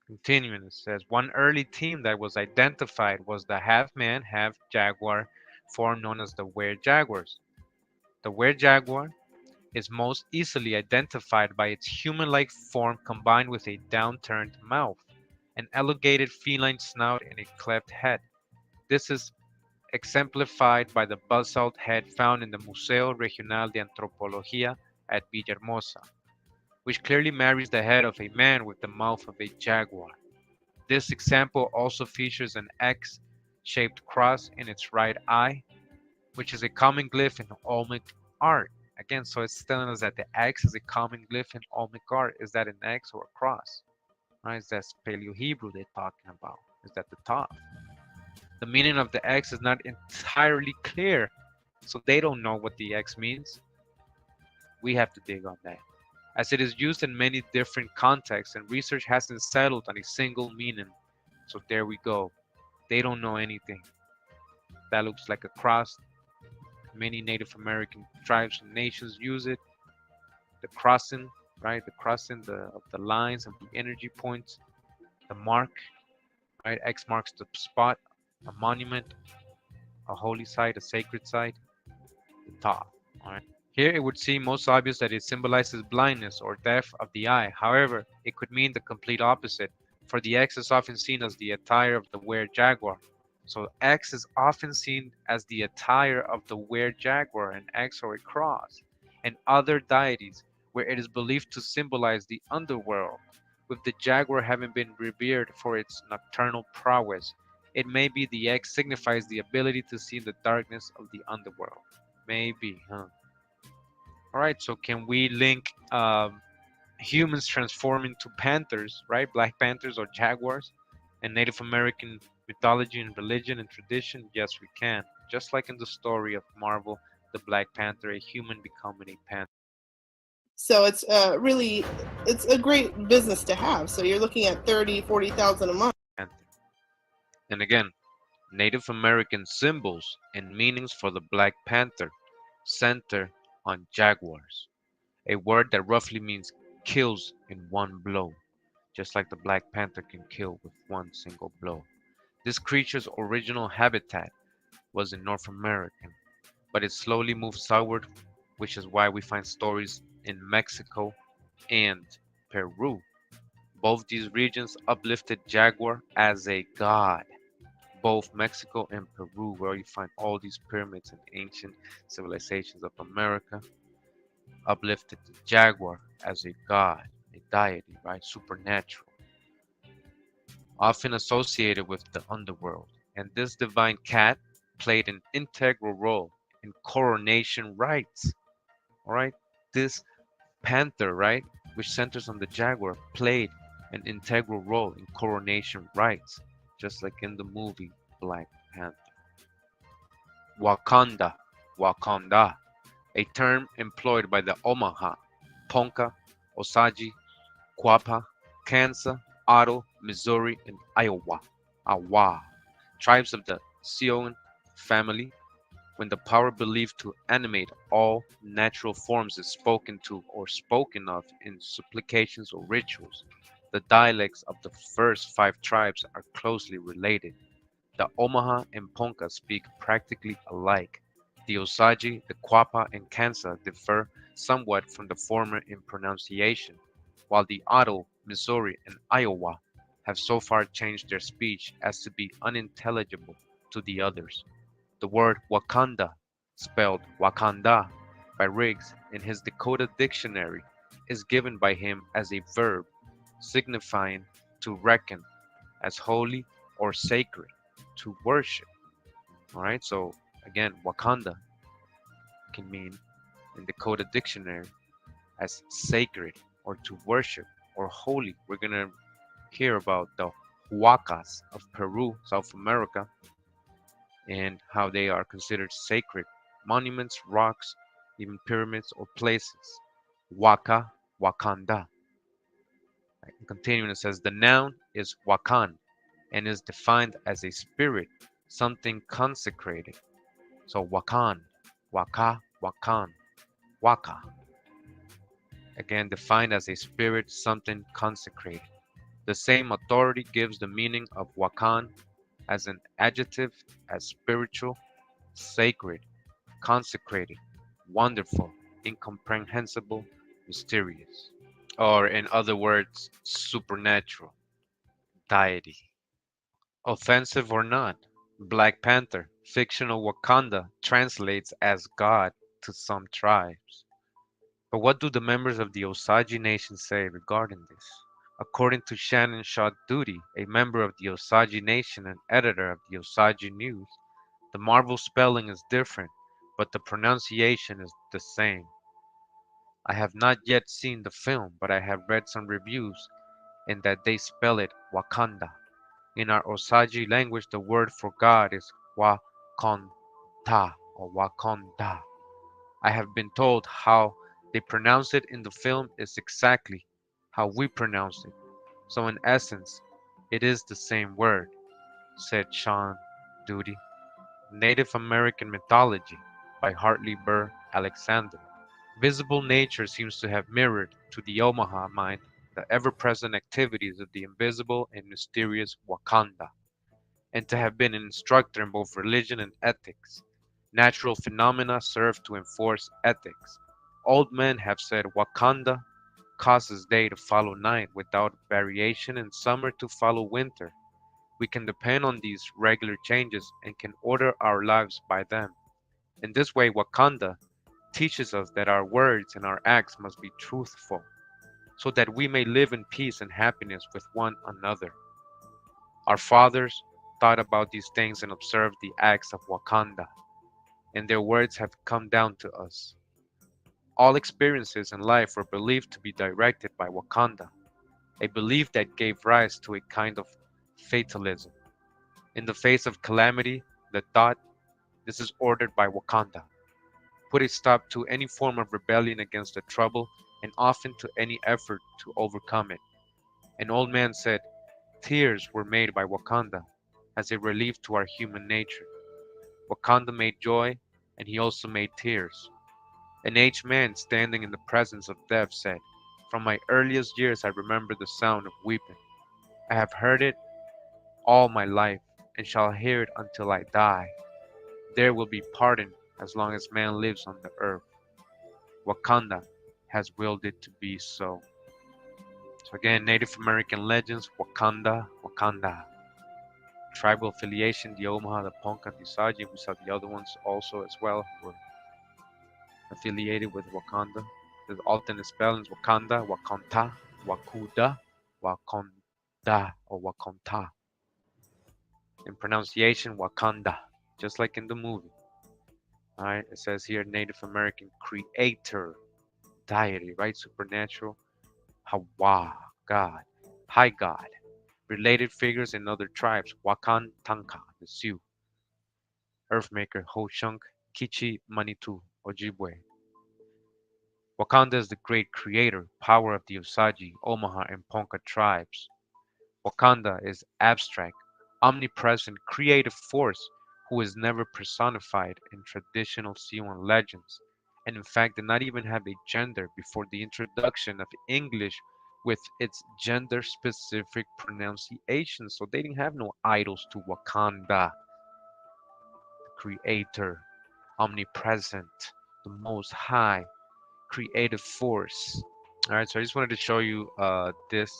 Continuing, it says one early team that was identified was the half man, half jaguar form known as the were jaguars. The were jaguar is most easily identified by its human-like form combined with a downturned mouth, an elongated feline snout, and a cleft head. This is exemplified by the basalt head found in the Museo Regional de Antropología at Villahermosa, which clearly marries the head of a man with the mouth of a jaguar. This example also features an X-shaped cross in its right eye, which is a common glyph in Olmec art. Again, so it's telling us that the X is a common glyph in Olmec art. Is that an X or a cross? Right? Is that Paleo-Hebrew they're talking about? Is that the top? The meaning of the X is not entirely clear, so they don't know what the X means. We have to dig on that, as it is used in many different contexts and research hasn't settled on a single meaning. So there we go. They don't know anything. That looks like a cross. Many Native American tribes and nations use it. The crossing, right? The crossing of the lines of the energy points. The mark, right? X marks the spot, a monument, a holy site, a sacred site, the top, all right? Here it would seem most obvious that it symbolizes blindness or death of the eye. However, it could mean the complete opposite, for the X is often seen as the attire of the were-jaguar. So X is often seen as the attire of the were-jaguar, an X or a cross, and other deities, where it is believed to symbolize the underworld. With the jaguar having been revered for its nocturnal prowess, it may be the X signifies the ability to see in the darkness of the underworld. Maybe, huh? All right, so can we link humans transforming to panthers, right? Black panthers or jaguars, and Native American mythology and religion and tradition? Yes, we can. Just like in the story of Marvel, the Black Panther, a human becoming a panther.
So it's really, it's a great business to have. So you're looking at 30, 40,000 a month.
And again, Native American symbols and meanings for the Black Panther center on jaguars, a word that roughly means kills in one blow, just like the Black Panther can kill with one single blow. This creature's original habitat was in North America, but it slowly moved southward, which is why we find stories in Mexico and Peru. Both these regions uplifted jaguar as a god. Both Mexico and Peru, where you find all these pyramids and ancient civilizations of America, uplifted the jaguar as a god, a deity, right? Supernatural, often associated with the underworld. And this divine cat played an integral role in coronation rites. All right, this panther, right, which centers on the jaguar, played an integral role in coronation rites, just like in the movie Black Panther. Wakanda, Wakanda, a term employed by the Omaha, Ponca, Osage, Quapaw, Kansas, Otto, Missouri, and Iowa tribes of the Sioux family, when the power believed to animate all natural forms is spoken to or spoken of in supplications or rituals. The dialects of the first 5 tribes are closely related. The Omaha and Ponca speak practically alike. The Osage, the Quapaw, and Kansas differ somewhat from the former in pronunciation, while the Otto, Missouri, and Iowa have so far changed their speech as to be unintelligible to the others. The word Wakanda, spelled Wakanda by Riggs in his Dakota dictionary, is given by him as a verb signifying to reckon as holy or sacred, to worship. All right, so again, Wakanda can mean in Dakota dictionary as sacred or to worship or holy. We're going to hear about the Huacas of Peru, South America, and how they are considered sacred monuments, rocks, even pyramids or places. Waka, Wakanda. Right, continuing, it says the noun is Wakan and is defined as a spirit, something consecrated. So Wakan, Waka, Wakan, Waka. Again, defined as a spirit, something consecrated. The same authority gives the meaning of Wakan as an adjective as spiritual, sacred, consecrated, wonderful, incomprehensible, mysterious. Or in other words, supernatural, deity. Offensive or not, Black Panther, fictional Wakanda, translates as God to some tribes. But what do the members of the Osage Nation say regarding this? According to Shannon Shaw Duty, a member of the Osage Nation and editor of the Osage News, the Marvel spelling is different, but the pronunciation is the same. I have not yet seen the film, but I have read some reviews in that they spell it Wakanda. In our Osage language, the word for God is Wakonta or Wakonda. I have been told how they pronounce it in the film is exactly how we pronounce it. So in essence, it is the same word, said Sean Duty. Native American Mythology by Hartley Burr Alexander. Visible nature seems to have mirrored to the Omaha mind the ever-present activities of the invisible and mysterious Wakanda, and to have been an instructor in both religion and ethics. Natural phenomena serve to enforce ethics. Old men have said Wakanda causes day to follow night without variation and summer to follow winter. We can depend on these regular changes and can order our lives by them. In this way, Wakanda teaches us that our words and our acts must be truthful, so that we may live in peace and happiness with one another. Our fathers thought about these things and observed the acts of Wakanda, and their words have come down to us. All experiences in life were believed to be directed by Wakanda, a belief that gave rise to a kind of fatalism. In the face of calamity, the thought, this is ordered by Wakanda, put a stop to any form of rebellion against the trouble and often to any effort to overcome it. An old man said, tears were made by Wakanda as a relief to our human nature. Wakanda made joy, and he also made tears. An aged man standing in the presence of death said, from my earliest years I remember the sound of weeping. I have heard it all my life, and shall hear it until I die. There will be pardon as long as man lives on the earth. Wakanda has willed it to be so. So again, Native American legends, Wakanda, Wakanda. Tribal affiliation, the Omaha, the Ponca, the Osage. We saw the other ones also as well who were affiliated with Wakanda. The alternate spellings, Wakanda, Wakanta, Wakuda, Wakonda, or Wakonta. In pronunciation, Wakanda, just like in the movie. Alright, it says here Native American creator, deity, right? Supernatural, Hawa, God, high God. Related figures in other tribes, Wakan Tanka, the Sioux. Earthmaker, Ho Shunk, Kichi, Manitou, Ojibwe. Wakanda is the great creator, power of the Osage, Omaha, and Ponca tribes. Wakanda is abstract, omnipresent, creative force who is never personified in traditional Siouan legends, and in fact did not even have a gender before the introduction of English with its gender-specific pronunciation. So they didn't have no idols to Wakanda, the creator, omnipresent, the most high, creative force. All right, so I just wanted to show you this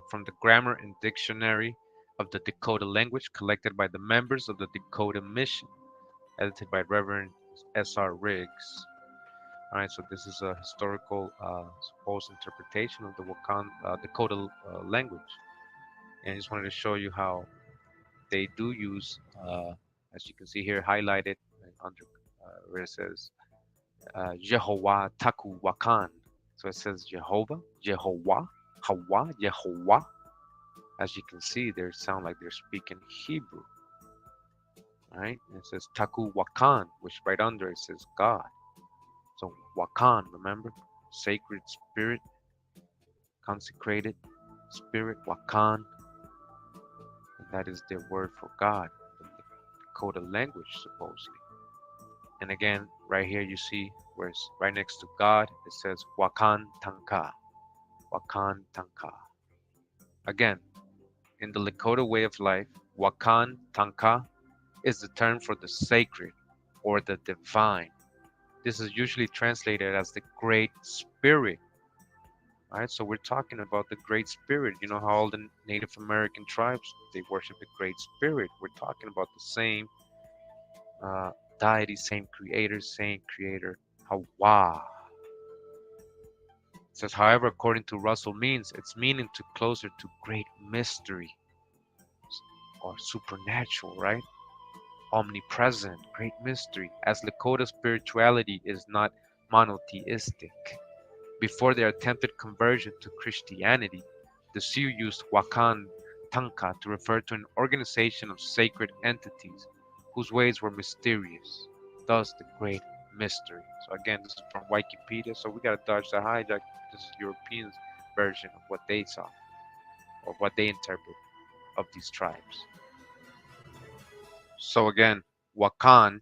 from the Grammar and Dictionary of the Dakota Language collected by the members of the Dakota Mission, edited by Reverend S.R. Riggs. All right, so this is a historical supposed interpretation of the Dakota language. And I just wanted to show you how they do use, as you can see here, highlighted under where it says Jehovah Taku Wakan. So it says Jehovah, Jehovah, Hawa, Jehovah. As you can see, they sound like they're speaking Hebrew. All right, and it says Taku Wakan, which right under it says God. So Wakan, remember, sacred spirit, consecrated spirit, Wakan. And that is their word for God, the Dakota language, supposedly. And again, right here you see where it's right next to God, it says Wakan Tanka. Wakan Tanka. Again, in the Lakota way of life, Wakan Tanka is the term for the sacred or the divine. This is usually translated as the Great Spirit. All right, so we're talking about the Great Spirit. You know how all the Native American tribes, they worship the Great Spirit. We're talking about the same deity, same creator, Hawa. says, however, according to Russell Means, its meaning to closer to great mystery or supernatural, right? Omnipresent, great mystery, as Lakota spirituality is not monotheistic. Before their attempted conversion to Christianity, the Sioux used Wakantanka to refer to an organization of sacred entities whose ways were mysterious, thus the great mystery. So again, this is from Wikipedia, so we gotta dodge the hijack. This is Europeans' version of what they saw, or what they interpret of these tribes. So again, Wakan,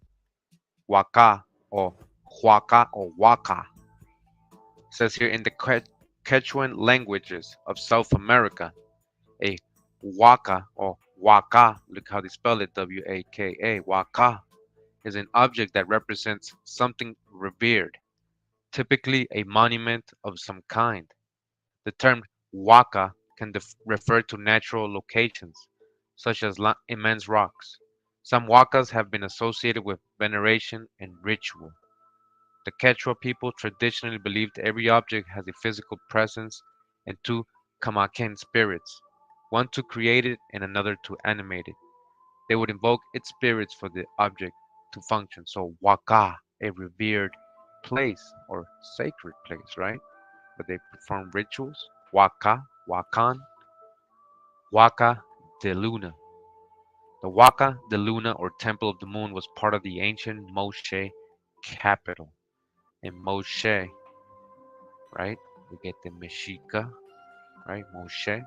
Waka, or Huaca, or Waka, says here in the Quechuan languages of South America, a waka or waka, look how they spell it, W-A-K-A, waka, is an object that represents something revered, typically a monument of some kind. The term waka can refer to natural locations, such as immense rocks. Some wakas have been associated with veneration and ritual. The Quechua people traditionally believed every object has a physical presence and two Kamaken spirits, one to create it and another to animate it. They would invoke its spirits for the object to function. So Waka, a revered place or sacred place, right? Where they perform rituals. Waka, Wakan, Waka de Luna. The Waka de Luna, or Temple of the Moon, was part of the ancient Moshe capital. In Moshe, right, we get the Mexica, right, Moshe,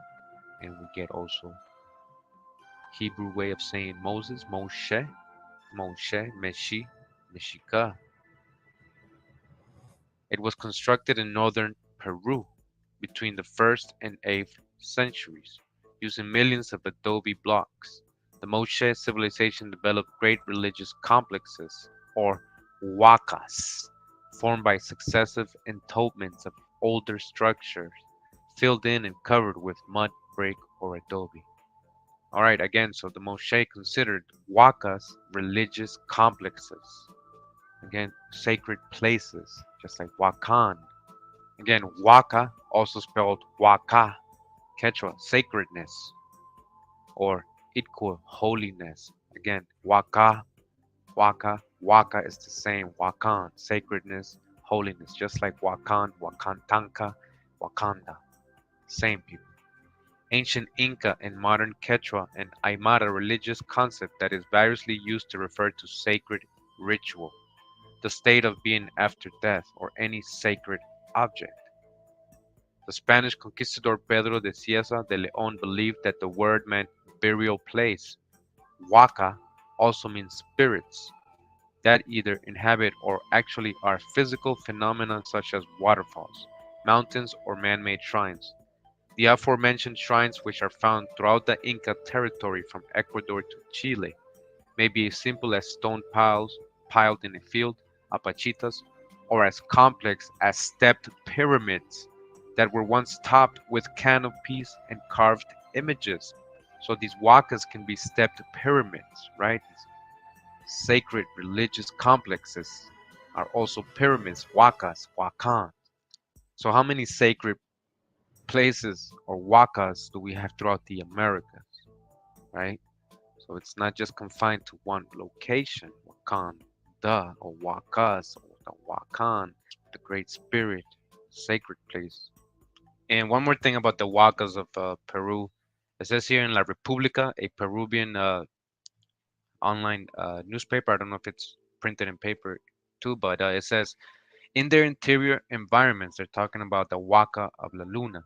and we get also Hebrew way of saying Moses, Moshe, Moshe, Meshi, Mexica. It was constructed in northern Peru between the 1st and 8th centuries, using millions of adobe blocks. The Moshe civilization developed great religious complexes, or wakas, formed by successive entombments of older structures, filled in and covered with mud, brick, or adobe. All right, again, so the Moshe considered wakas religious complexes. Again, sacred places, just like Wakan. Again, Waka, also spelled Waka, Quechua, sacredness, or Itko, holiness. Again, Waka, Waka, Waka is the same. Wakan, sacredness, holiness, just like Wakan, Wakantanka, Wakanda. Same people. Ancient Inca and modern Quechua and Aymara religious concept that is variously used to refer to sacred ritual, the state of being after death, or any sacred object. The Spanish conquistador Pedro de Cieza de León believed that the word meant burial place. Waka also means spirits that either inhabit or actually are physical phenomena such as waterfalls, mountains, or man-made shrines. The aforementioned shrines, which are found throughout the Inca territory from Ecuador to Chile, may be as simple as stone piles piled in a field, apachitas, or as complex as stepped pyramids that were once topped with canopies and carved images. So these wakas can be stepped pyramids, right? Sacred religious complexes are also pyramids, wakas, wakan. So how many sacred places or wakas do we have throughout the Americas, right? So it's not just confined to one location, Wakanda or Wakas or the Wakan, the Great Spirit, sacred place. And one more thing about the Wakas of Peru. It says here in La República, a Peruvian online newspaper. I don't know if it's printed in paper too, but it says, in their interior environments, they're talking about the Waka of La Luna.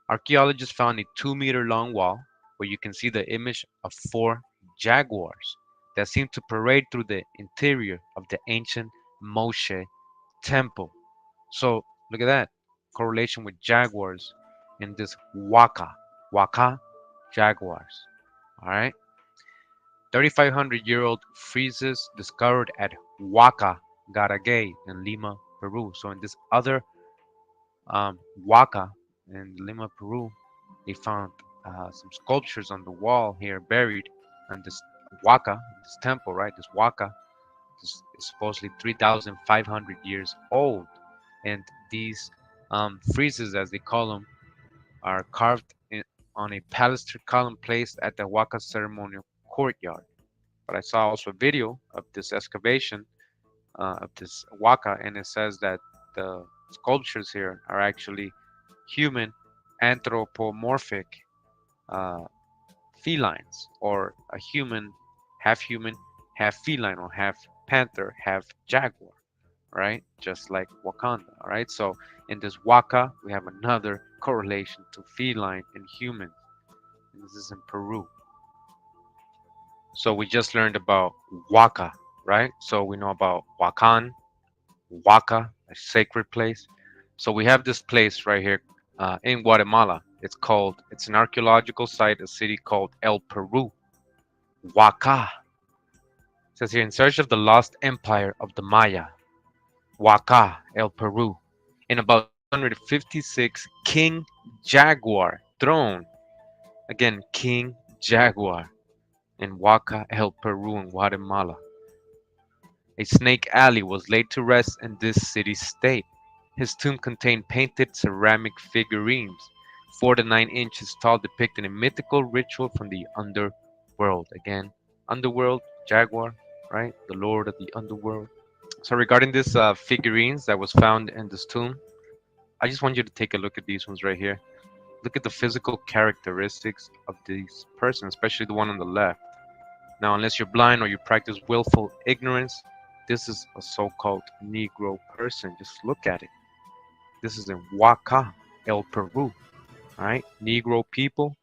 Archaeologists found a 2-meter long wall where you can see the image of 4 jaguars that seem to parade through the interior of the ancient Moshe temple. So look at that correlation with jaguars in this Waka jaguars. All right. 3,500-year-old friezes discovered at Huaca Garagay in Lima, Peru. So in this other Huaca in Lima, Peru, they found some sculptures on the wall here buried, and this Huaca, this temple, right? This Huaca is supposedly 3,500 years old, and these Friezes, as they call them, are carved on a baluster column placed at the Waka ceremonial courtyard. But I saw also a video of this excavation of this Waka, and it says that the sculptures here are actually human anthropomorphic uh, felines, or a human, half feline, or half panther, half jaguar, right? Just like Wakanda, all right? So in this Waka, we have another correlation to feline and human. And this is in Peru. So we just learned about Waka, right? So we know about Wakan, Waka, a sacred place. So we have this place right here in Guatemala. It's an archaeological site, a city called El Peru. Waka. It says here, in search of the lost empire of the Maya. Waka, El Peru. In about 256, King Jaguar throne. Again, King Jaguar in Waka, El Peru in Guatemala. A snake alley was laid to rest in this city-state. His tomb contained painted ceramic figurines, 4 to 9 inches tall, depicting a mythical ritual from the underworld. Again, underworld, Jaguar, right? The lord of the underworld. So regarding this figurines that was found in this tomb, I just want you to take a look at these ones right here. Look at the physical characteristics of these persons, especially the one on the left. Now, unless you're blind or you practice willful ignorance, this is a so-called Negro person. Just look at it. This is in Waka, El Peru, right? Negro people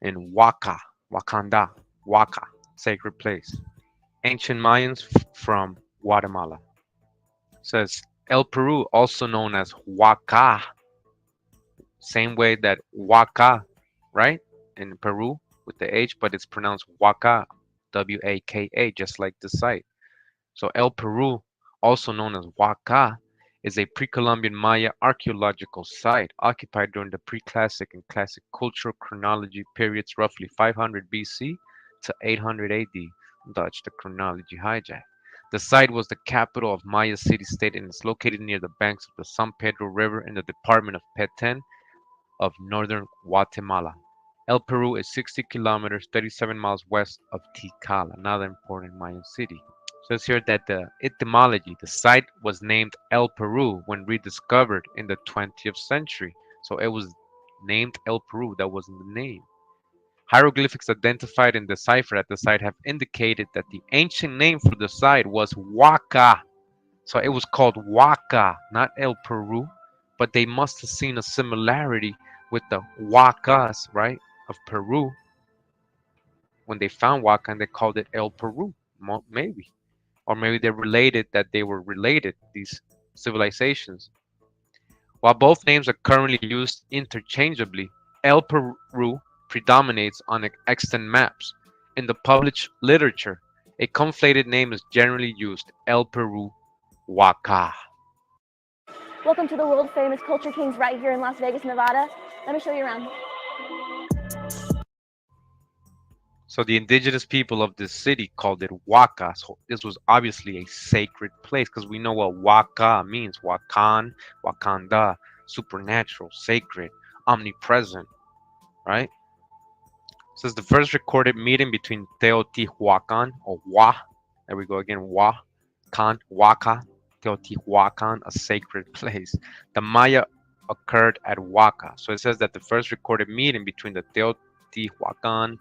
in Waka, Wakanda, Waka, sacred place. Ancient Mayans from Guatemala. It says El Peru, also known as Waka, same way that Waka, right? In Peru with the H, but it's pronounced Waka, W-A-K-A, just like the site. So El Peru, also known as Waka, is a pre-Columbian Maya archaeological site occupied during the pre-classic and classic cultural chronology periods, roughly 500 BC to 800 AD. Dutch, the chronology hijack. The site was the capital of Maya city-state and is located near the banks of the San Pedro River in the department of Petén of northern Guatemala. El Peru is 60 kilometers, 37 miles west of Tikal, another important Mayan city. It says here that the etymology, the site was named El Peru when rediscovered in the 20th century. So it was named El Peru, that wasn't the name. Hieroglyphics identified and deciphered at the site have indicated that the ancient name for the site was Waka. So it was called Waka, not El Peru, but they must have seen a similarity with the Wakas, right, of Peru. When they found Waka and they called it El Peru, maybe. Or maybe they were related, these civilizations. While both names are currently used interchangeably, El Peru predominates on extant maps. In the published literature, a conflated name is generally used, El Peru Waka.
Welcome to the world famous Culture Kings right here in Las Vegas, Nevada. Let me show you around.
So the indigenous people of this city called it Waka. So this was obviously a sacred place because we know what Waka means. Wakan, Wakanda, supernatural, sacred, omnipresent, right? It says the first recorded meeting between Teotihuacan, or Wa, there we go again, Waka, Teotihuacan, a sacred place. The Maya occurred at Waka. So it says that the first recorded meeting between the Teotihuacan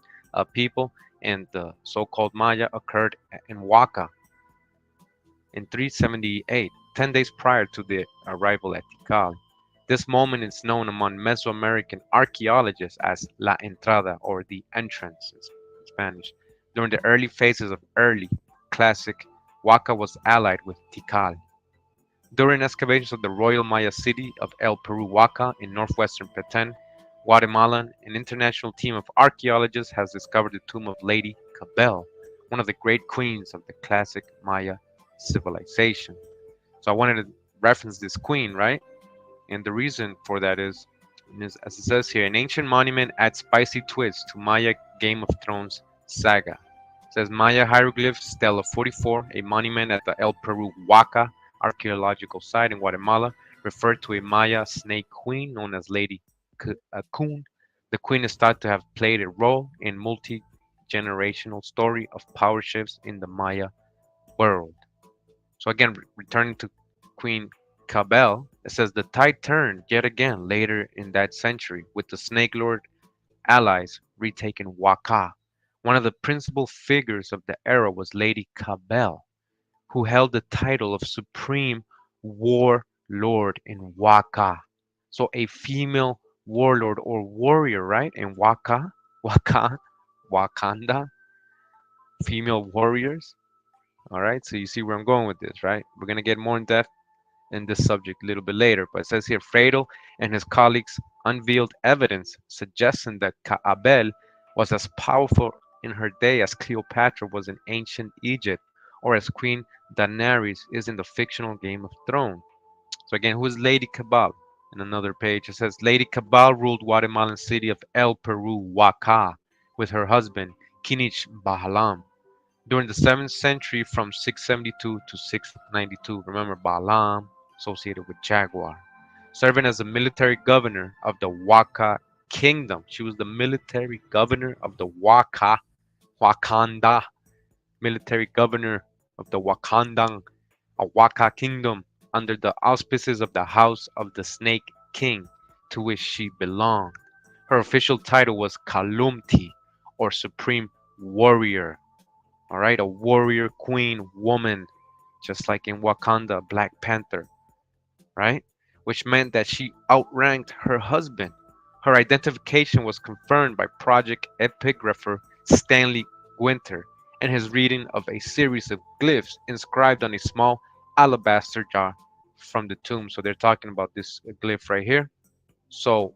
people and the so-called Maya occurred in Waka in 378, 10 days prior to the arrival at Tikal. This moment is known among Mesoamerican archaeologists as La Entrada, or the entrance in Spanish. During the early phases of early classic, Waka was allied with Tikal. During excavations of the Royal Maya city of El Peru Waka in northwestern Petén, Guatemala, an international team of archaeologists has discovered the tomb of Lady Cabell, one of the great queens of the classic Maya civilization. So I wanted to reference this queen, right? And the reason for that is, as it says here, an ancient monument adds spicy twist to Maya Game of Thrones saga. It says Maya hieroglyphs, Stela 44, a monument at the El Peru Waka archaeological site in Guatemala, referred to a Maya snake queen known as Lady Kun. The queen is thought to have played a role in multi-generational story of power shifts in the Maya world. So again, returning to Queen Cabell, it says the tide turned yet again later in that century, with the Snake Lord allies retaking Waka. One of the principal figures of the era was Lady Cabell, who held the title of Supreme Warlord in Waka. So a female warlord or warrior, right? In Wakanda, female warriors. All right, so you see where I'm going with this, right? We're gonna get more in depth in this subject a little bit later, but it says here Fredo and his colleagues unveiled evidence suggesting that Cabell was as powerful in her day as Cleopatra was in ancient Egypt, or as Queen Daenerys is in the fictional Game of Thrones. So again, who is Lady Cabal? In another page, it says Lady Cabal ruled Guatemalan city of El Peru, Huaca, with her husband Kinich Bahalam during the 7th century from 672 to 692. Remember Balam, associated with Jaguar. Serving as the military governor of the Waka kingdom. She was the military governor of the Wakanda, military governor of the Waka kingdom under the auspices of the House of the Snake King, to which she belonged. Her official title was Kalumti, or Supreme Warrior. All right, a warrior queen woman, just like in Wakanda, Black Panther, right? Which meant that she outranked her husband. Her identification was confirmed by Project epigrapher Stanley Winter and his reading of a series of glyphs inscribed on a small alabaster jar from the tomb. So they're talking about this glyph right here. So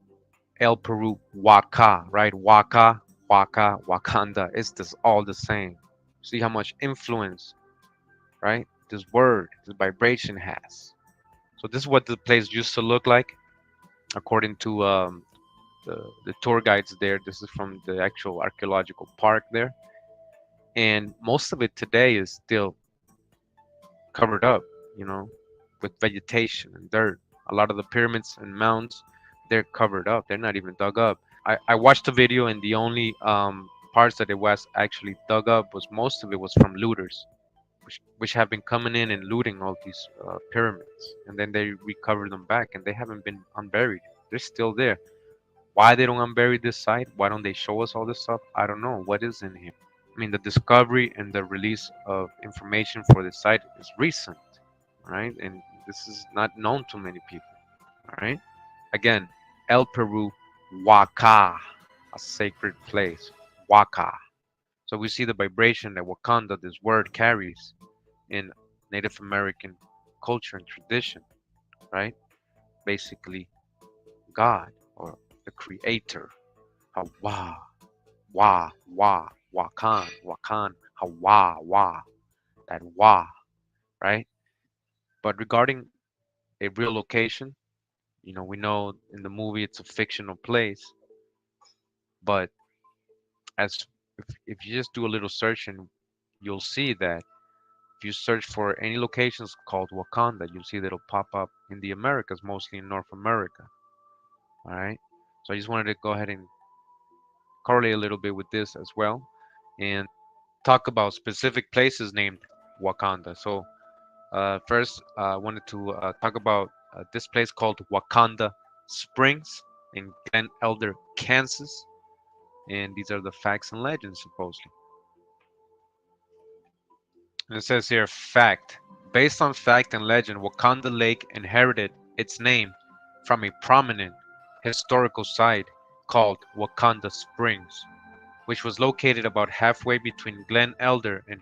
El Peru, Waka, right? Waka, Wakanda. It's just all the same. See how much influence, right? This word, this vibration has. So this is what the place used to look like, according to the tour guides there. This is from the actual archaeological park there, and most of it today is still covered up, with vegetation and dirt. A lot of the pyramids and mounds, they're covered up. They're not even dug up. I watched the video, and the only parts that it was actually dug up was most of it was from looters, which have been coming in and looting all these pyramids, and then they recover them back, and they haven't been unburied. They're still there. Why they don't unbury this site? Why don't they show us all this stuff? I don't know. What is in here? I mean, the discovery and the release of information for the site is recent, right? And this is not known to many people, all right? Again, El Peru, Waka, a sacred place, Waka. So we see the vibration that Wakanda, this word, carries in Native American culture and tradition, right? Basically, God or the creator. Hawa, Wakan, Hawa, that Wa, right? But regarding a real location, we know in the movie it's a fictional place, but if you just do a little searching, you'll see that if you search for any locations called Wakanda, you'll see that it'll pop up in the Americas, mostly in North America. All right. So I just wanted to go ahead and correlate a little bit with this as well, and talk about specific places named Wakanda. So first, I wanted to talk about this place called Wakanda Springs in Glen Elder, Kansas. And these are the facts and legends, supposedly. And it says here, fact. Based on fact and legend, Wakanda Lake inherited its name from a prominent historical site called Wakanda Springs, which was located about halfway between Glen Elder and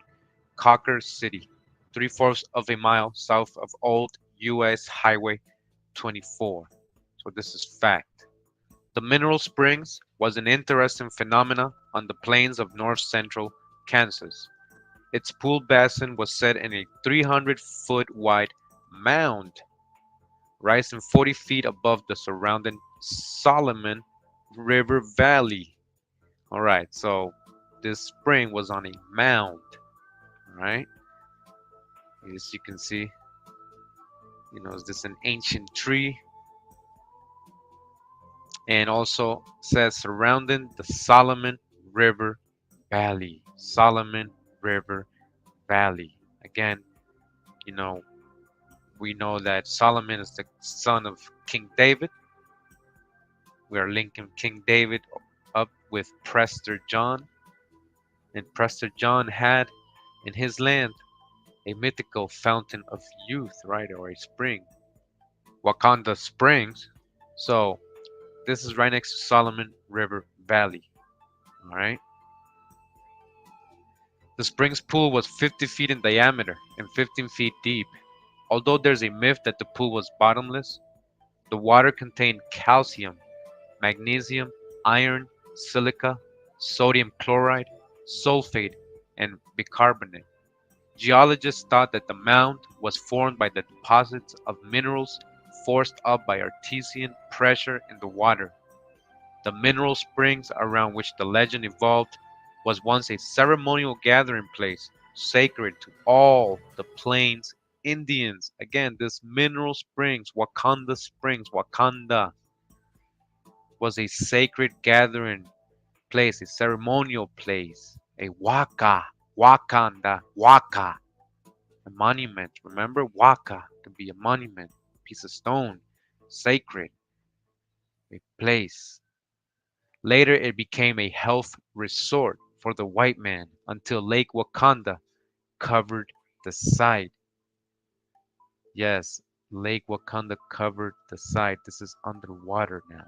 Cocker City, 3/4 of a mile south of Old U.S. Highway 24. So this is fact. The mineral springs was an interesting phenomena on the plains of north-central Kansas. Its pool basin was set in a 300-foot wide mound, rising 40 feet above the surrounding Solomon River Valley. All right, so this spring was on a mound, all right? As you can see, Is this an ancient tree? And also says surrounding the Solomon River Valley. Solomon River Valley. Again, you know, we know that Solomon is the son of King David. We are linking King David up with Prester John. And Prester John had in his land a mythical fountain of youth, right? Or a spring. Wakanda Springs. So this is right next to Solomon River Valley. All right. The spring's pool was 50 feet in diameter and 15 feet deep. Although there's a myth that the pool was bottomless, the water contained calcium, magnesium, iron, silica, sodium chloride, sulfate, and bicarbonate. Geologists thought that the mound was formed by the deposits of minerals forced up by artesian pressure in the water. The mineral springs around which the legend evolved was once a ceremonial gathering place sacred to all the Plains Indians. Again, this mineral springs, Wakanda, was a sacred gathering place, a ceremonial place, a Wakanda, Waka, a monument. Remember, Waka can be a monument, piece of stone, sacred, a place. Later, it became a health resort for the white man until Lake Wakanda covered the site. Yes, Lake Wakanda covered the site. This is underwater now.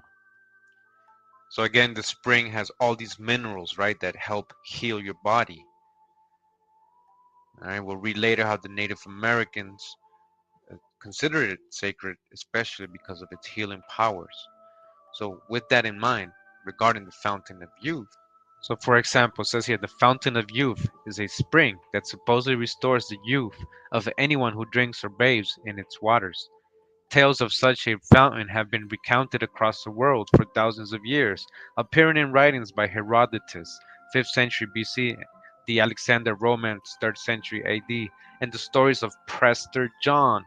So again, the spring has all these minerals, right, that help heal your body. All right, we'll read later how the Native Americans considered it sacred, especially because of its healing powers. So with that in mind, regarding the Fountain of Youth, so for example, it says here, the Fountain of Youth is a spring that supposedly restores the youth of anyone who drinks or bathes in its waters. Tales of such a fountain have been recounted across the world for thousands of years, appearing in writings by Herodotus, 5th century BC, the Alexander Romance, 3rd century AD, and the stories of Prester John.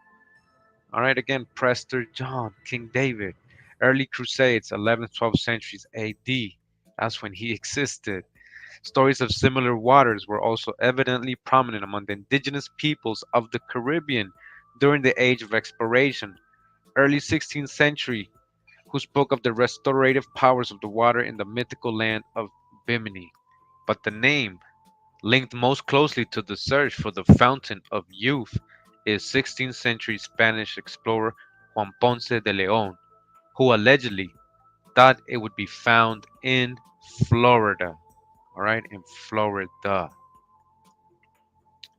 All right, again, Prester John, King David, early Crusades, 11th, 12th centuries AD. That's when he existed. Stories of similar waters were also evidently prominent among the indigenous peoples of the Caribbean during the Age of Exploration, early 16th century, who spoke of the restorative powers of the water in the mythical land of Bimini. But the name linked most closely to the search for the Fountain of Youth is 16th century Spanish explorer Juan Ponce de Leon, who allegedly thought it would be found in Florida. All right, in Florida.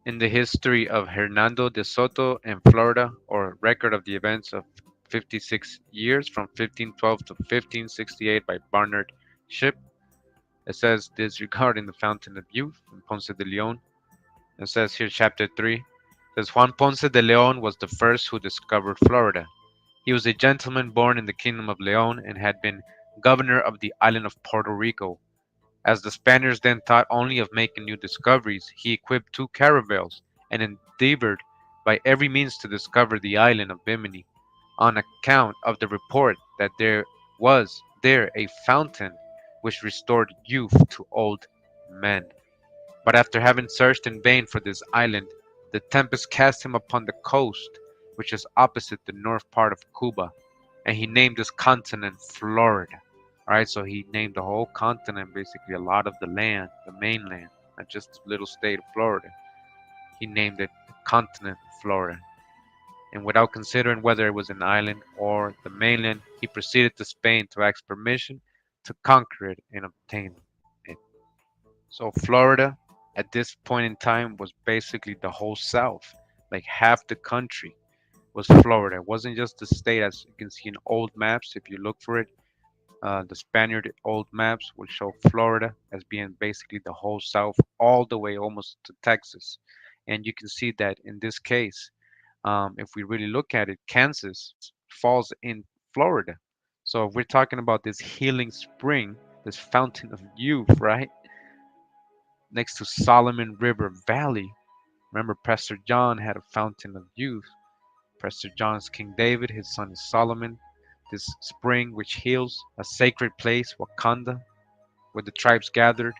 In the history of Hernando de Soto in Florida, or record of the events of 56 years from 1512 to 1568 by Barnard Ship, it says this regarding the Fountain of Youth in Ponce de Leon. It says here, chapter 3, it says Juan Ponce de Leon was the first who discovered Florida. He was a gentleman born in the Kingdom of Leon and had been governor of the island of Puerto Rico. As the Spaniards then thought only of making new discoveries, he equipped 2 caravels and endeavored by every means to discover the island of Bimini, on account of the report that there was there a fountain which restored youth to old men. But after having searched in vain for this island, the tempest cast him upon the coast, which is opposite the north part of Cuba, and he named this continent Florida. All right, so he named the whole continent, basically a lot of the land, the mainland, not just the little state of Florida. He named it the continent Florida. And without considering whether it was an island or the mainland, he proceeded to Spain to ask permission to conquer it and obtain it. So Florida, at this point in time, was basically the whole South. Like half the country was Florida. It wasn't just the state, as you can see in old maps. If you look for it, the Spaniard old maps will show Florida as being basically the whole South, all the way almost to Texas. And you can see that in this case, if we really look at it, Kansas falls in Florida. So if we're talking about this healing spring, this fountain of youth, right, next to Solomon River Valley. Remember, Pastor John had a fountain of youth. Prester John is King David, his son is Solomon. This spring which heals, a sacred place, Wakanda, where the tribes gathered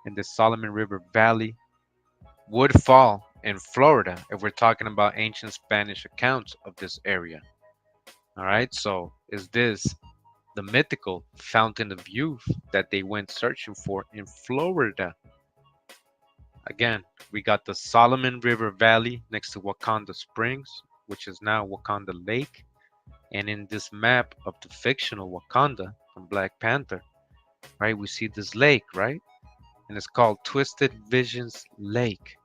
in the Solomon River Valley, would fall in Florida if we're talking about ancient Spanish accounts of this area. All right, so is this the mythical fountain of youth that they went searching for in Florida? Again, we got the Solomon River Valley next to Wakanda Springs, which is now Wakanda Lake. And in this map of the fictional Wakanda from Black Panther, right, we see this lake, right? And it's called Twisted Visions Lake.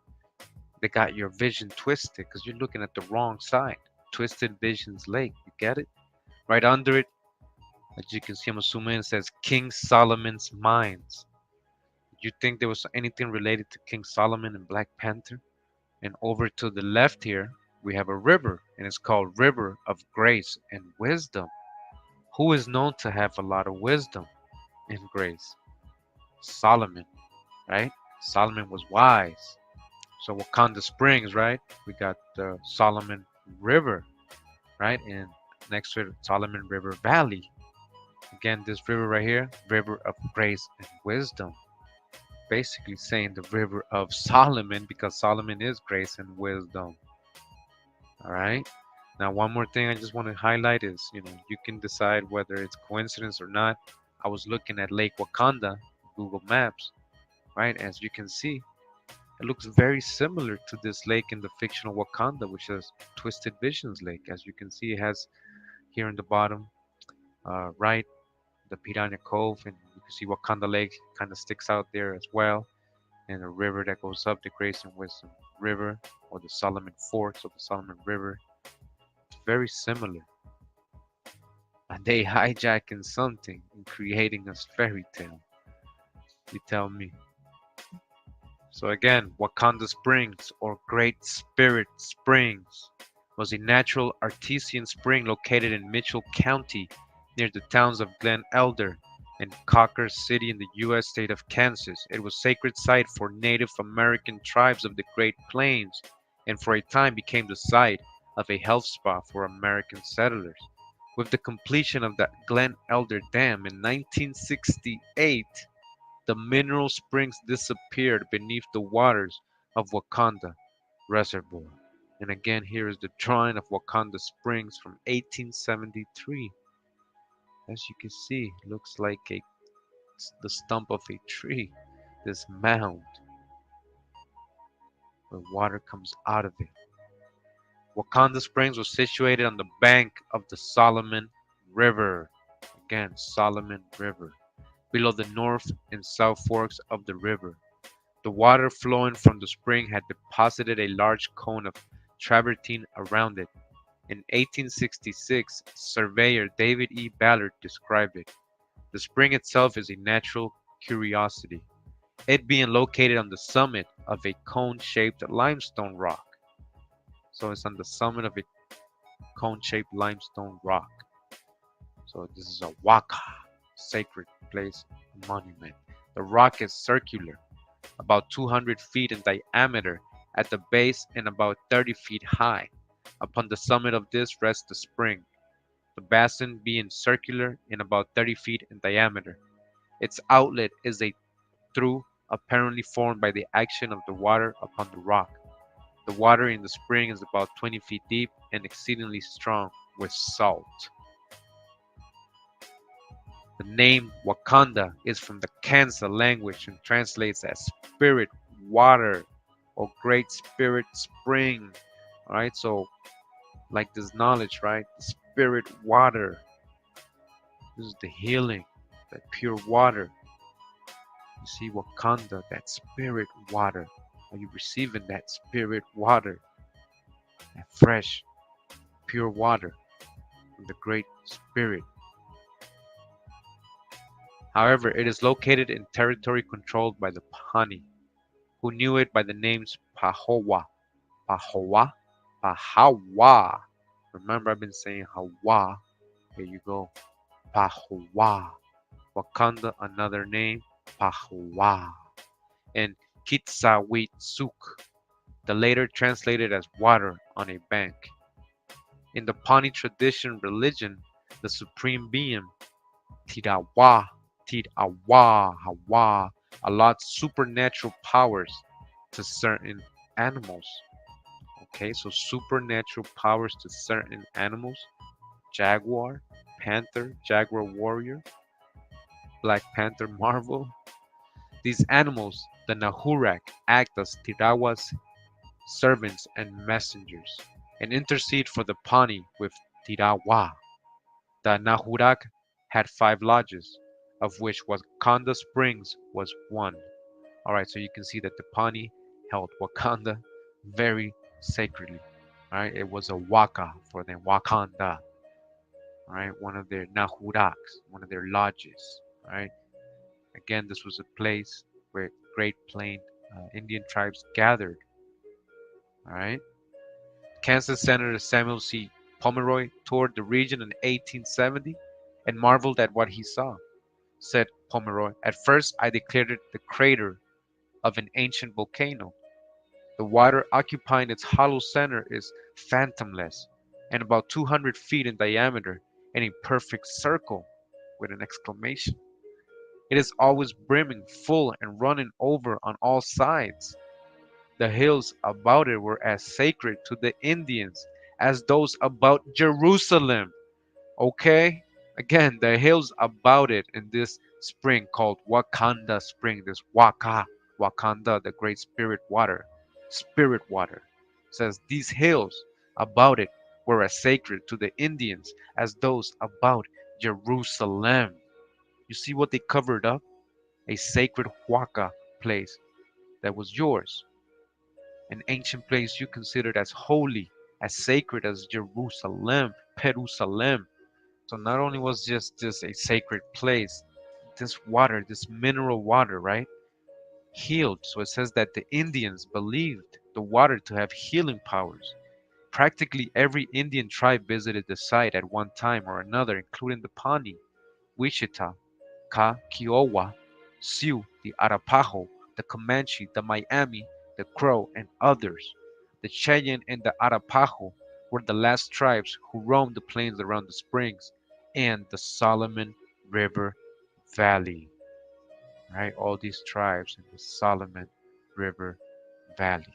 They got your vision twisted because you're looking at the wrong side. Twisted Visions Lake, you get it? Right under it, as you can see, I'm assuming it says King Solomon's Mines. Do you think there was anything related to King Solomon and Black Panther? And over to the left here, we have a river, and it's called River of Grace and Wisdom. Who is known to have a lot of wisdom and grace? Solomon, right? Solomon was wise. So Wakanda Springs, right? We got the Solomon River, right? And next to it, Solomon River Valley. Again, this river right here, River of Grace and Wisdom. Basically saying the River of Solomon, because Solomon is grace and wisdom. All right. Now, one more thing I just want to highlight is, you can decide whether it's coincidence or not. I was looking at Lake Wakanda, Google Maps, right? As you can see, it looks very similar to this lake in the fictional Wakanda, which is Twisted Visions Lake. As you can see, it has here in the bottom, right, the Piranha Cove, and you can see Wakanda Lake kind of sticks out there as well. And a river that goes up, the Grace and Wisdom River, or the Solomon Forks of the Solomon River. It's very similar. And they hijacking something and creating a fairy tale. You tell me. So again, Wakanda Springs, or Great Spirit Springs, was a natural artesian spring located in Mitchell County near the towns of Glen Elder and Cocker City in the U.S. state of Kansas. It was a sacred site for Native American tribes of the Great Plains, and for a time became the site of a health spa for American settlers. With the completion of the Glen Elder Dam in 1968, the mineral springs disappeared beneath the waters of Wakanda Reservoir. And again, here is the drawing of Wakanda Springs from 1873. As you can see, it looks like the stump of a tree, this mound where water comes out of it. Wakanda Springs was situated on the bank of the Solomon River. Again, Solomon River, below the north and south forks of the river. The water flowing from the spring had deposited a large cone of travertine around it. In 1866, surveyor David E. Ballard described it. The spring itself is a natural curiosity, it being located on the summit of a cone-shaped limestone rock. So it's on the summit of a cone-shaped limestone rock. So this is a waka, sacred place monument. The rock is circular, about 200 feet in diameter at the base and about 30 feet high. Upon the summit of this rests the spring, the basin being circular and about 30 feet in diameter. Its outlet is a through apparently formed by the action of the water upon the rock. The water in the spring is about 20 feet deep and exceedingly strong with salt. The name Wakanda is from the Kansa language and translates as spirit water or great spirit spring. All right, so like this knowledge, right? The spirit water. This is the healing, that pure water. You see Wakanda, that spirit water. Are you receiving that spirit water? That fresh, pure water from the Great Spirit. However, it is located in territory controlled by the Pani, who knew it by the names Pahoa, Pahoa, Pahawa. Remember, I've been saying Hawa. Here you go. Pahoa. Wakanda, another name, Pahoa. And Kitsawitsuk, the later translated as water on a bank. In the Pawnee tradition religion, the supreme being, Tirawa, Tirawa, Hawa, allots supernatural powers to certain animals. Okay, so supernatural powers to certain animals. Jaguar, Panther, Jaguar Warrior, Black Panther Marvel. These animals, the Nahurak, act as Tirawa's servants and messengers, and intercede for the Pawnee with Tirawa. The Nahurak had 5 lodges, of which Wakanda Springs was one. Alright, so you can see that the Pawnee held Wakanda very sacredly. Alright, it was a Waka for them, Wakanda. Alright, one of their Nahuraks, one of their lodges. Alright, again, this was a place where Great Plain Indian tribes gathered. Alright, Kansas Senator Samuel C. Pomeroy toured the region in 1870 and marveled at what he saw. Said Pomeroy, "At first I declared it the crater of an ancient volcano. The water occupying its hollow center is phantomless and about 200 feet in diameter and a perfect circle," with an exclamation. "It is always brimming full and running over on all sides. The hills about it were as sacred to the Indians as those about Jerusalem." Okay? Again, the hills about it in this spring called Wakanda Spring, this Wakanda, the great spirit water, says these hills about it were as sacred to the Indians as those about Jerusalem. You see what they covered up? A sacred Waka place that was yours, an ancient place you considered as holy, as sacred as Jerusalem, Jerusalem. So not only was just this a sacred place, this water, this mineral water, right, healed. So it says that the Indians believed the water to have healing powers. Practically every Indian tribe visited the site at one time or another, including the Pawnee, Wichita, Kiowa, Sioux, the Arapaho, the Comanche, the Miami, the Crow, and others. The Cheyenne and the Arapaho were the last tribes who roamed the plains around the springs and the Solomon River Valley. Right? All these tribes in the Solomon River Valley.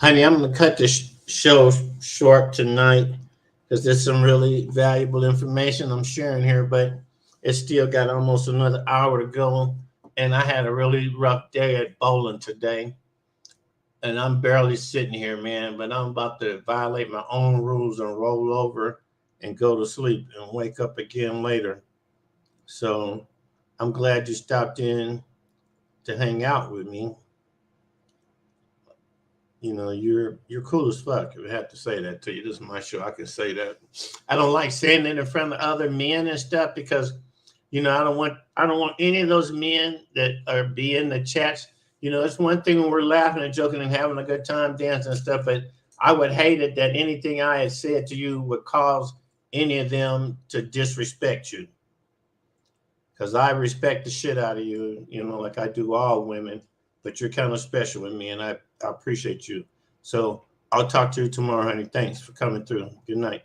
Honey, I'm going to cut this show short tonight because there's some really valuable information I'm sharing here, but it's still got almost another hour to go. And I had a really rough day at bowling today. And I'm barely sitting here, man, but I'm about to violate my own rules and roll over and go to sleep and wake up again later. So I'm glad you stopped in to hang out with me. You know, you're cool as fuck. I have to say that to you. This is my show. I can say that. I don't like saying it in front of other men and stuff because, you know, I don't want any of those men that are be in the chats. You know, it's one thing when we're laughing and joking and having a good time, dancing and stuff, but I would hate it that anything I had said to you would cause any of them to disrespect you. Because I respect the shit out of you, you know, like I do all women, but you're kind of special with me, and I appreciate you. So I'll talk to you tomorrow, honey. Thanks for coming through. Good night.